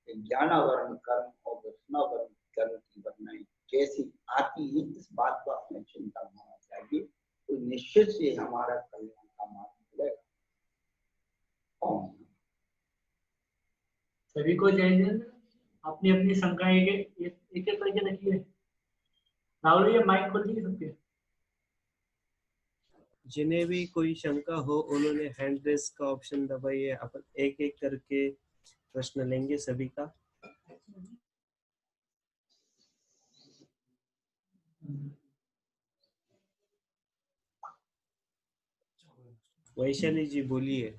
ज्ञानावरण कर्म और दर्शनावरण कर्म की बनाई कैसी आती है, इस बात को अपने चिंता होना चाहिए, तो निश्चित से हमारा कल्याण का मार्ग मिलेगा। सभी को जय जय। अपनी अपनी शंका एक करके रखिए। राहुल ये माइक खोल दीजिए सबके। जिन्हें भी कोई शंका हो उन्होंने हैंड रेस का ऑप्शन दबाइए, अपन एक एक करके प्रश्न लेंगे सभी का। वैशाली जी बोलिए।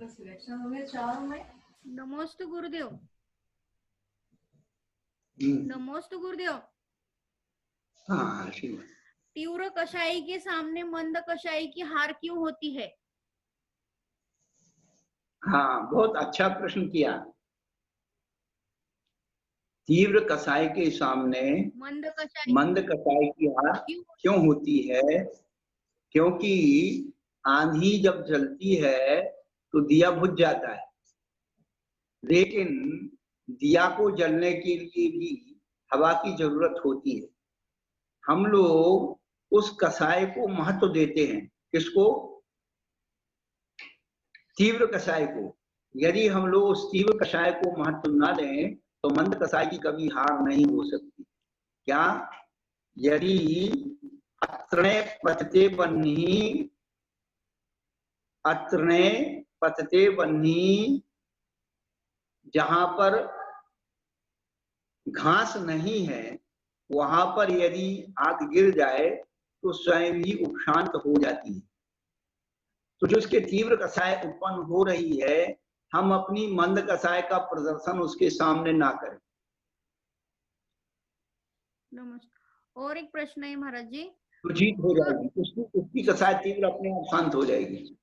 नमोस्तु गुरुदेव। नमोस्तु गुरुदेव। हाँ, तीव्र कषाई के सामने मंद कषाई की हार क्यों होती है? हाँ, बहुत अच्छा प्रश्न किया। तीव्र कसाई के सामने मंद कसाई की हार क्यों होती है? क्योंकि आंधी जब चलती है तो दिया बुझ जाता है, लेकिन दिया को जलने के लिए भी हवा की जरूरत होती है। हम लोग उस कसाय को महत्व देते हैं। किसको? तीव्र कसाय को। यदि हम लोग उस तीव्र कसाय को महत्व ना दें तो मंद कसाय की कभी हार नहीं हो सकती। क्या? यदि अत्रणे पतते बन्ही, जहां पर घास नहीं है वहां पर यदि आग गिर जाए तो स्वयं ही उपशांत हो जाती है। तो जो इसके तीव्र कसाय उत्पन्न हो रही है, हम अपनी मंद कसाय का प्रदर्शन उसके सामने ना करें। नमस्कार। और एक प्रश्न है महाराज जी, तो जीत हो जाएगी, उसकी कसाय तीव्र अपने आप शांत हो जाएगी।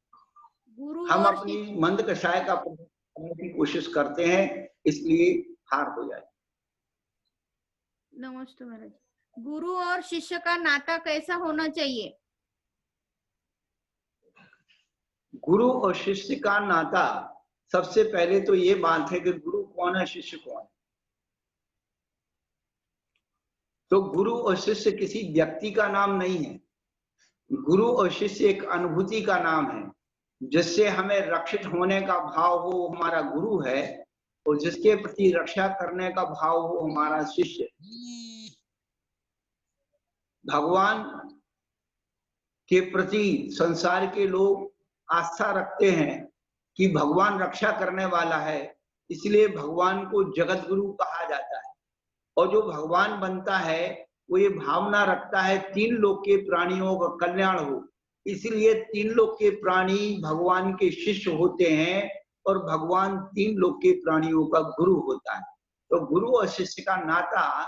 गुरु हम और अपनी मंद कषाय का प्रयोग करने की कोशिश करते हैं, इसलिए हार हो जाए। नमस्ते महाराज। गुरु और शिष्य का नाता कैसा होना चाहिए? गुरु और शिष्य का नाता, सबसे पहले तो ये बात है कि गुरु कौन है, शिष्य कौन है। तो गुरु और शिष्य किसी व्यक्ति का नाम नहीं है। गुरु और शिष्य एक अनुभूति का नाम है। जिससे हमें रक्षित होने का भाव हो, वो हमारा गुरु है, और जिसके प्रति रक्षा करने का भाव हो, हमारा शिष्य। भगवान के प्रति संसार के लोग आस्था रखते हैं कि भगवान रक्षा करने वाला है, इसलिए भगवान को जगत गुरु कहा जाता है। और जो भगवान बनता है वो ये भावना रखता है तीन लोक के प्राणियों का कल्याण हो, इसलिए तीन लोक के प्राणी भगवान के शिष्य होते हैं और भगवान तीन लोक के प्राणियों का गुरु होता है। तो गुरु और शिष्य का नाता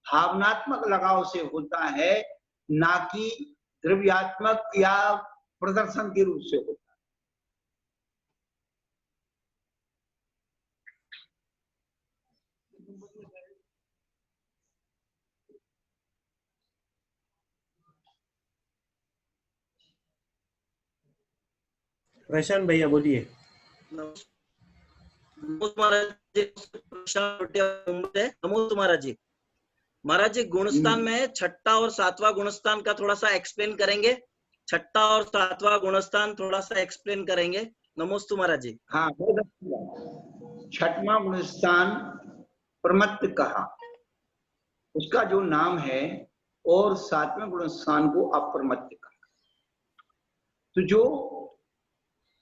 भावनात्मक लगाव से होता है, ना कि द्रव्यात्मक या प्रदर्शन के रूप से होता है। प्रशांत भैया बोलिए। नमो महाराज जी। महाराज जी, गुणस्थान में छठा और सातवां गुणस्थान का थोड़ा सा एक्सप्लेन करेंगे? छठा और सातवां गुणस्थान थोड़ा सा एक्सप्लेन करेंगे? नमोस्तु महाराज जी। हाँ, छठवां गुणस्थान प्रमत्त कहा, उसका जो नाम है, और सातवें गुणस्थान को अप्रमत्त कहा। तो जो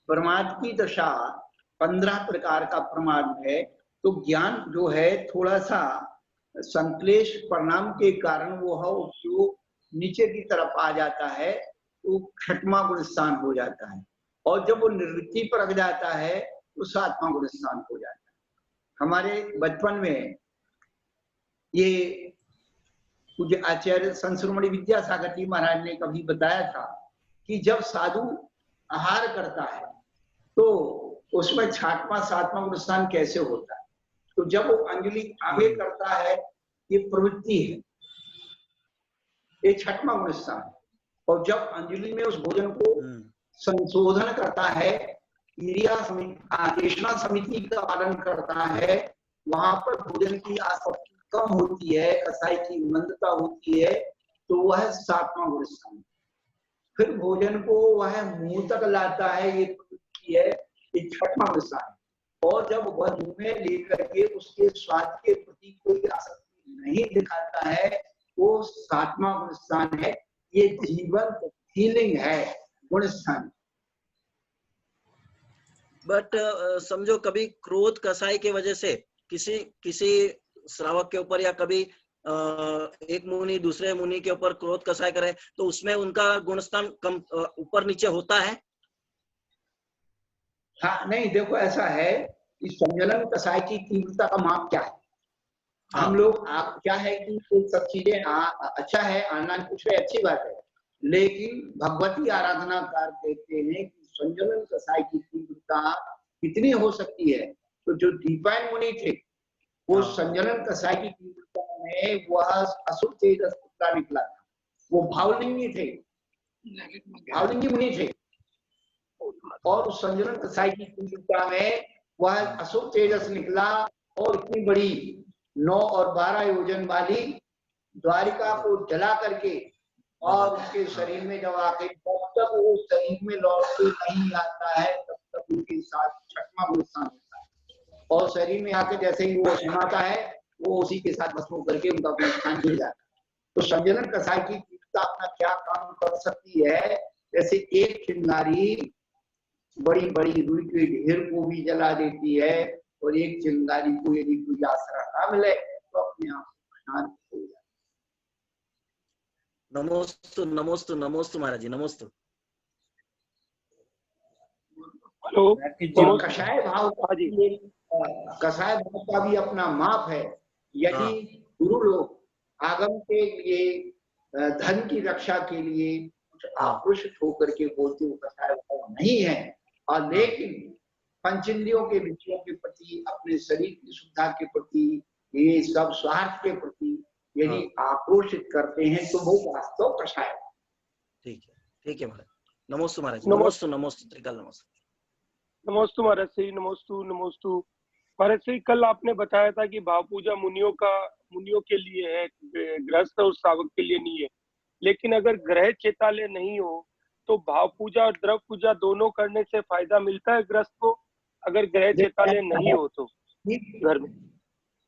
प्रमाद की दशा 15 प्रकार का प्रमाद है, तो ज्ञान जो है थोड़ा सा संक्लेश परिणाम के कारण वो नीचे की तरफ आ जाता है, तो छठवां गुणस्थान हो जाता है। और जब वो निवृत्ति पर लग जाता है तो सातवां गुणस्थान हो जाता है। हमारे बचपन में ये पूज्य आचार्य संत शिरोमणि विद्यासागर जी महाराज ने कभी बताया था कि जब साधु आहार करता है तो उसमें छठवां सातवां गुणस्थान कैसे होता है। तो जब वो अंजलि आगे करता है, ये प्रवृत्ति है, ये छठवां गुणस्थान है। और जब अंजलि में उस भोजन को संशोधन करता है, कृष्णा समिति का पालन करता है, वहां पर भोजन की आसक्ति कम होती है, कसाई की मंदता होती है, तो वह सातवां गुणस्थान। फिर भोजन को वह मुंह तक लाता है, ये प्रवृत्ति है, ये छठवां गुणस्थान। और जब वह मुंह में लेकर के उसके स्वाद के प्रति कोई आसक्ति नहीं दिखाता है, वो सातवां गुणस्थान है। ये जीवंत फीलिंग है गुणस्थान। बट समझो कभी क्रोध कसाई की वजह से किसी श्रावक के ऊपर, या कभी एक मुनि दूसरे मुनि के ऊपर क्रोध कसाई करे, तो उसमें उनका गुणस्थान कम ऊपर नीचे होता है? हाँ, नहीं, देखो ऐसा है कि संजलन कसाई की तीव्रता का माप क्या है। हाँ। हम लोग क्या है कि ये सब चीजें अच्छा है, ऑनलाइन कुछ है, अच्छी बात है, लेकिन भगवती आराधना कार कहते हैं कि संजलन कसाई की तीव्रता कितनी हो सकती है। तो जो दीपायन मुनि थे, वो संजलन कसाई की तीव्रता में वह असुर तेजस पुत्र निकला था। वो भावलिंगी थे, भावलिंगी मुनि थे, और उस संजलन कसाई की तीव्रता में वह असुर तेजस निकला, और इतनी बड़ी 9 और 12 योजन वाली द्वारिका को जला करके, और उसके शरीर में जब आके तब तक वो शरीर में लौट के नहीं आता है, तब तक उनके साथ छठवां गुणस्थान होता है। और शरीर में आके जैसे ही वो समाता है, वो उसी के साथ भस्म करके उनका गुणस्थान गिर जाता है। तो संजलन कसाई की तीव्रता अपना क्या काम कर सकती है, जैसे एक चिंगारी बड़ी बड़ी रुई के ढेर को भी जला देती है, और एक चिंगारी को यदि कोई आसरा ना मिले तो अपने आप शांत हो जाए। नमोस्तु नमोस्तु नमोस्तु महाराज जी, नमोस्तु। हेलो। कषाय भाव का भी अपना माप है। यदि गुरु लोग आगम के लिए धन की रक्षा के लिए कुछ आक्रोशित होकर के बोलते हुए कसाय वो नहीं है। और लेकिन पंचेंद्रियों के विषयों के प्रति, अपने शरीर की सुविधा के प्रति, ये सब स्वार्थ के प्रति यदि आक्रोशित करते हैं तो वो वास्तव कसाय। ठीक है महाराज। नमोस्तु महाराज। नमोस्तु। नमोस्तु त्रिकाल नमस्ते। नमोस्तु महाराज श्री, नमोस्तु महाराज श्री। कल आपने बताया था कि भाव पूजा मुनियों के लिए है, गृहस्थ और श्रावक के लिए नहीं है। लेकिन अगर ग्रह चेतालय नहीं हो तो भाव पूजा और द्रव्य पूजा दोनों करने से फायदा मिलता है गृहस्थ को, अगर ग्रह चेतालय नहीं हो तो घर में?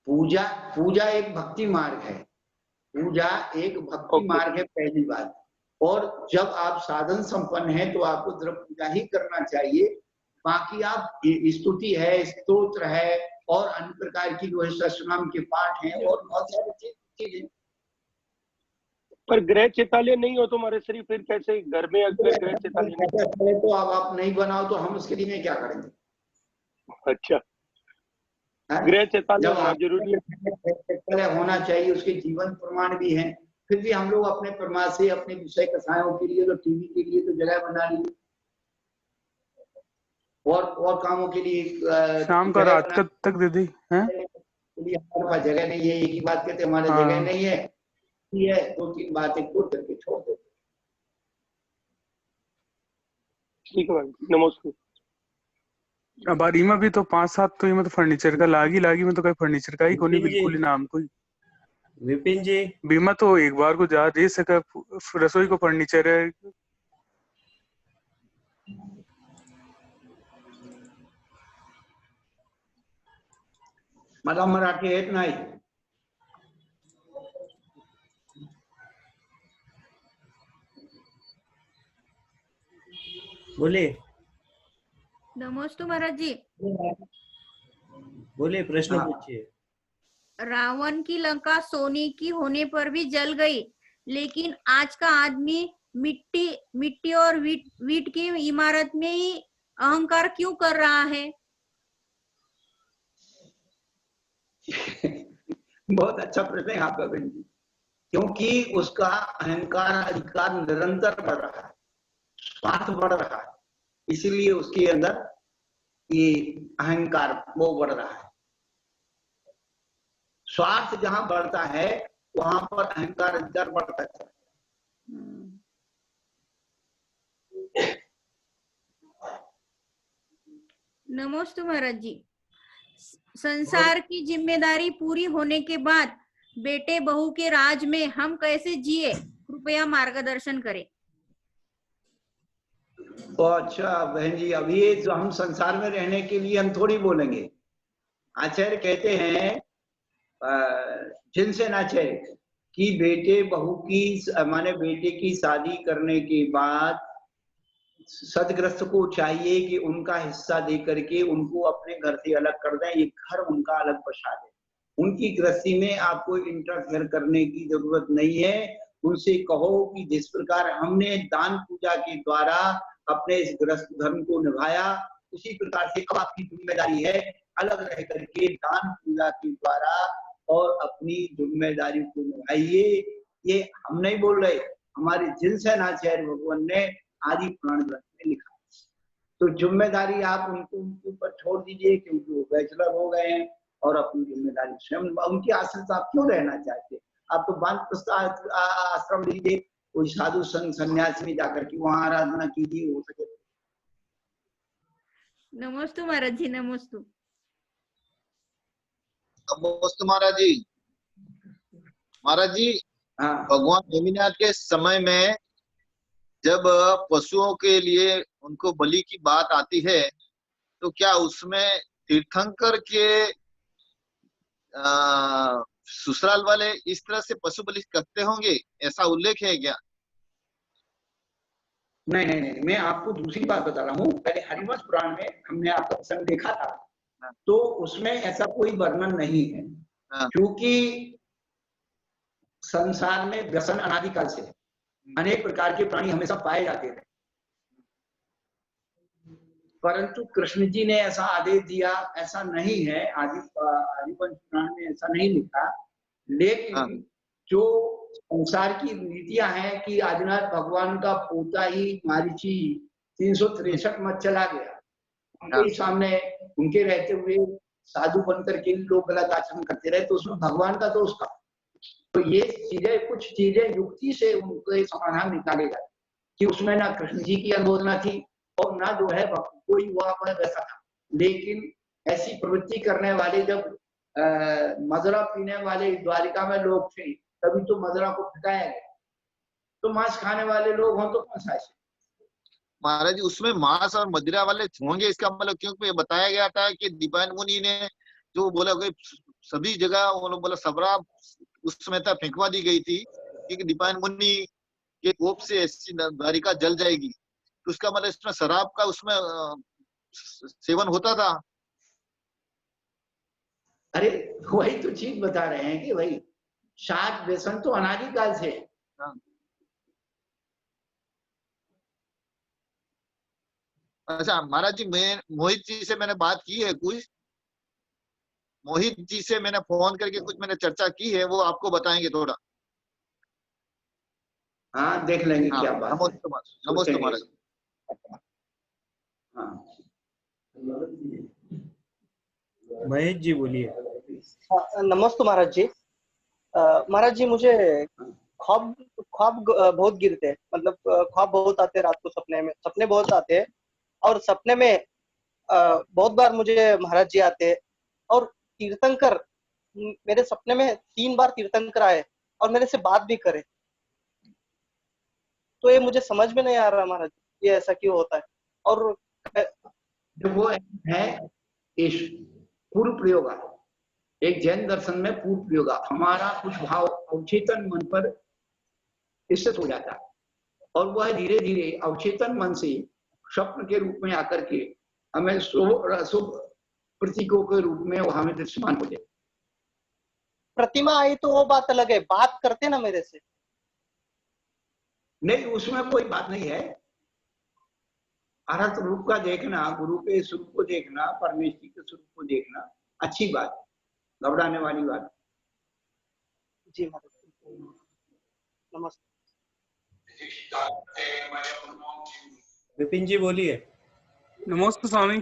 पूजा एक भक्ति मार्ग है। पूजा एक भक्ति मार्ग है, पहली बात। और जब आप साधन संपन्न हैं तो आपको द्रव्य पूजा ही करना चाहिए। बाकी आप स्तुति है, स्तोत्र है और अन्य प्रकार की जो है सहस्रनाम के पाठ हैं और बहुत सारी चीजें। पर ग्रह चेतालय नहीं हो तो हमारे शरीर फिर कैसे घर में? अगर ग्रह चेतालय नहीं तो अब आप नहीं बनाओ तो हम उसके लिए क्या करेंगे? अच्छा, गृह चेतालय जरूरी होना चाहिए, उसके जीवन प्रमाण भी हैं। फिर भी हम लोग अपने परमात्मा से, अपने विषय कथाओं के लिए तो टीवी के लिए तो जगह बना ली, और कामों के लिए शाम का रात तक दे दी है। हमारे पास जगह नहीं है, एक ही बात कहते हमारे जगह नहीं है, ये 2-3 बातें खोल करके छोड़ देते। ठीक है, नमस्कार। अब रीमा भी तो 5-7 तो ये तो फर्नीचर का लागी में तो कोई फर्नीचर का ही कोनी बिल्कुल ही नाम कोई। विपिन जी बीमा तो एक बार को जा दे सका, रसोई को फर्नीचर है। मतलब मराठी है नहीं? बोले। नमस्ते महाराज जी। बोले, प्रश्न पूछिए। रावण की लंका सोने की होने पर भी जल गई, लेकिन आज का आदमी मिट्टी और वीट की इमारत में ही अहंकार क्यों कर रहा है? बहुत अच्छा प्रश्न है आपका बहन जी, क्योंकि उसका अहंकार अधिकार निरंतर बढ़ रहा है, स्वार्थ बढ़ रहा है, इसीलिए उसके अंदर ये अहंकार वो बढ़ रहा है। स्वार्थ जहां बढ़ता है वहां पर अहंकार अधिकार बढ़ता है। नमस्ते महाराज जी। संसार की जिम्मेदारी पूरी होने के बाद बेटे बहू के राज में हम कैसे जिए, कृपया मार्गदर्शन करें। तो अच्छा बहन जी, अभी जो हम संसार में रहने के लिए हम थोड़ी बोलेंगे। आचार्य कहते हैं जिनसे आचार्य कि बेटे बहू की माने बेटे की शादी करने के बाद सदग्रस्त को चाहिए कि उनका हिस्सा दे करके उनको अपने घर से अलग कर दें, ये घर उनका अलग बसा दें। उनकी गृहस्थी में आपको इंटरफेयर करने की जरूरत नहीं है। उनसे कहो कि जिस प्रकार हमने दान पूजा के द्वारा अपने इस गृहस्थ धर्म को निभाया, उसी प्रकार से अब आपकी जिम्मेदारी है अलग रह करके दान पूजा के द्वारा और अपनी जिम्मेदारी को निभाइए। ये हम नहीं बोल रहे, हमारे जिनसेन आचार्य भगवान ने आदि पुराण ग्रंथ में लिखा। तो जिम्मेदारी आप उनके ऊपर छोड़ दीजिए, क्योंकि वो बैचलर हो गए हैं और अपनी जिम्मेदारी स्वयं, उनकी आश्रित आप क्यों रहना चाहते? आप तो वानप्रस्थ आश्रम लीजिए, कोई साधु संघ संन्यास में जाकर के वहां आराधना कीजिए, हो सके। नमस्ते महाराज जी। नमस्ते महाराज जी। महाराज जी, भगवान नेमिनाथ के समय में जब पशुओं के लिए उनको बलि की बात आती है तो क्या उसमें तीर्थंकर के ससुराल वाले इस तरह से पशु बलि करते होंगे, ऐसा उल्लेख है क्या? नहीं नहीं नहीं, मैं आपको दूसरी बात बता रहा हूँ। पहले हरिवंश पुराण में हमने आपका प्रसंग देखा था, तो उसमें ऐसा कोई वर्णन नहीं है, क्योंकि संसार में व्यसन अनादिकाल से अनेक प्रकार के प्राणी हमेशा पाए जाते थे, परंतु कृष्ण जी ने ऐसा आदेश दिया ऐसा नहीं है। आदिवंश पुराण में ऐसा नहीं लिखा। लेकिन जो संसार की नीतियां हैं कि आदिनाथ भगवान का पोता ही मारीची 363 मत चला गया, उनके सामने उनके रहते हुए साधु बन करके लोग गलत आचरण करते रहे, तो उसमें भगवान का दोष था। तो ये चीजें, कुछ चीजें युक्ति से उनके समाधान निकाले जाते कि उसमें ना कृष्ण जी की अनुमोदना थी और ना जो है कोई वहां पर वैसा था। लेकिन ऐसी प्रवृत्ति करने वाले जब मदरा पीने वाले द्वारिका में लोग थे, तभी तो मदरा को हटाया गया। तो मांस खाने वाले लोग हों तो कौन सा ऐसे? महाराज जी उसमें मांस और मदिरा वाले होंगे, इसका मतलब क्योंकि बताया गया था कि दीपायन मुनि ने जो बोला कि सभी जगह वो बोला शराब उस समय तक फेंकवा दी गई थी क्योंकि दीपायन मुनि के कोप से ऐसी द्वारिका जल जाएगी, तो उसका मतलब इसमें शराब का उसमें सेवन होता था। अरे वही तो चीज बता रहे हैं कि भाई शाक व्यसन तो अनादिकाल से। अच्छा महाराज जी, मैं मोहित जी से मैंने बात की है, कुछ मोहित जी से मैंने फोन करके कुछ मैंने चर्चा की है, वो आपको बताएंगे थोड़ा। हाँ देख लेंगे क्या बात। नमस्ते महाराज। महेश जी बोलिए। नमस्ते महाराज जी। महाराज जी मुझे ख्वाब बहुत गिरते हैं, मतलब ख्वाब बहुत आते हैं रात को, सपने बहुत आते हैं, और सपने में बहुत बार मुझे महाराज जी आते हैं और तीर्थंकर मेरे सपने में 3 बार तीर्थंकर आए और मेरे से बात भी करे। तो ये मुझे समझ में नहीं आ रहा महाराज, ये ऐसा क्यों होता है? और वो है पूर्व प्रयोग, एक जैन दर्शन में पूर्व प्रयोग, हमारा कुछ भाव अवचेतन मन पर स्थित हो जाता है और वह धीरे धीरे अवचेतन मन से स्वप्न के रूप में आकर के हमें शुभ प्रतीकों के रूप में हमें दृश्यमान हो जाए। प्रतिमा आई तो वो बात अलग है, बात करते ना मेरे से। नहीं, उसमें कोई बात नहीं है। अरहत रूप का देखना, गुरु के स्वरूप को देखना, परमेश्वर के स्वरूप को देखना अच्छी बात, घबराने वाली बात। जी महाराज नमस्ते। विपिन जी बोलिए। नमस्ते स्वामी।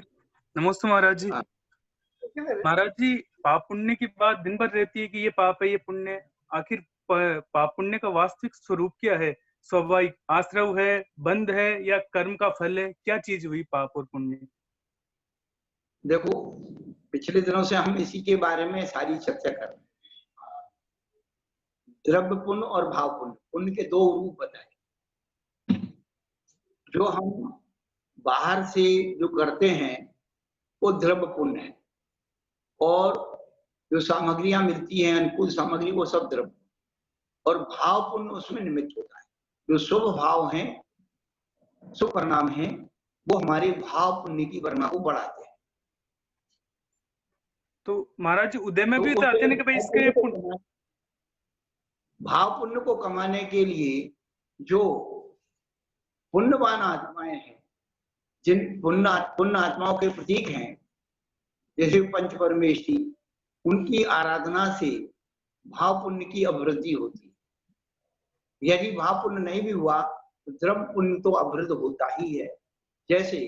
नमस्ते महाराज जी। महाराज जी पाप पुण्य की बात दिन भर रहती है कि ये पाप है ये पुण्य है, आखिर पाप पुण्य का वास्तविक स्वरूप क्या है? स्वाभाविक आश्रव है, बंध है, या कर्म का फल है? क्या चीज हुई पाप और पुण्य? देखो पिछले दिनों से हम इसी के बारे में सारी चर्चा कर रहे हैं। द्रव्य पुण्य और भाव पुण्य, पुण्य के 2 रूप बताए। जो हम बाहर से जो करते हैं वो द्रव्य पुण्य है, और जो सामग्रियां मिलती हैं अनुकूल सामग्री वो सब द्रव्य, और भाव पुण्य उसमें निमित्त होता है। जो शुभ भाव हैं, शुभ परिणाम हैं, वो हमारे भाव पुण्य की वर्णा को बढ़ाते हैं। तो महाराज जी उदय में भी बताते हैं कि भाई इसके भाव पुण्य को कमाने के लिए जो पुण्यवान आत्माएं हैं, जिन पुण्य आत्माओं के प्रतीक हैं जैसे पंच परमेष्ठी, उनकी आराधना से भाव पुण्य की अभिवृद्धि होती है। यदि भाव पुण्य नहीं भी हुआ तो द्रव्य पुण्य तो अभिवृद्ध होता ही है। जैसे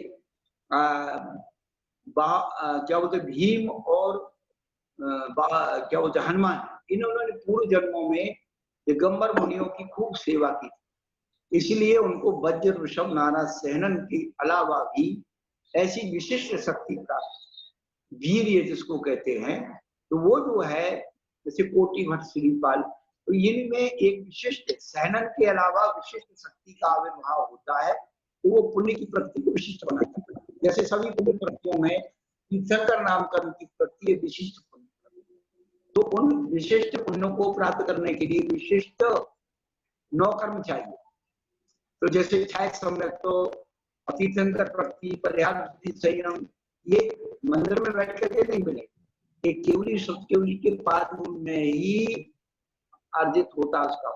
क्या बोलते भीम और क्या बोलते हनुमान, इन्होंने पूर्व जन्मों में दिगंबर मुनियों की खूब सेवा की, इसलिए उनको वज्र ऋषभ नाराज सहनन के अलावा भी ऐसी विशिष्ट शक्ति का वीर्य जिसको कहते हैं, तो वो जो है जैसे कोटि भट्ट श्रीपाल, तो इनमें एक विशिष्ट सहनन के अलावा विशिष्ट शक्ति का आविर्भाव होता है, तो वो पुण्य की प्रकृति को विशिष्ट बनाता है। जैसे सभी पुण्य प्रकृतियों में तीर्थंकर नामकरण की प्रकृति विशिष्ट पुण्य, तो उन विशिष्ट पुण्यों को प्राप्त करने के लिए विशिष्ट 9 कर्म चाहिए। तो जैसे सम्यक तो तीर्थंकर प्रकृति, पर्याप्त संयम, ये मंदिर में बैठ करके नहीं मिले, एक केवली सत्केवली के पाद में ही अर्जित होता उसका।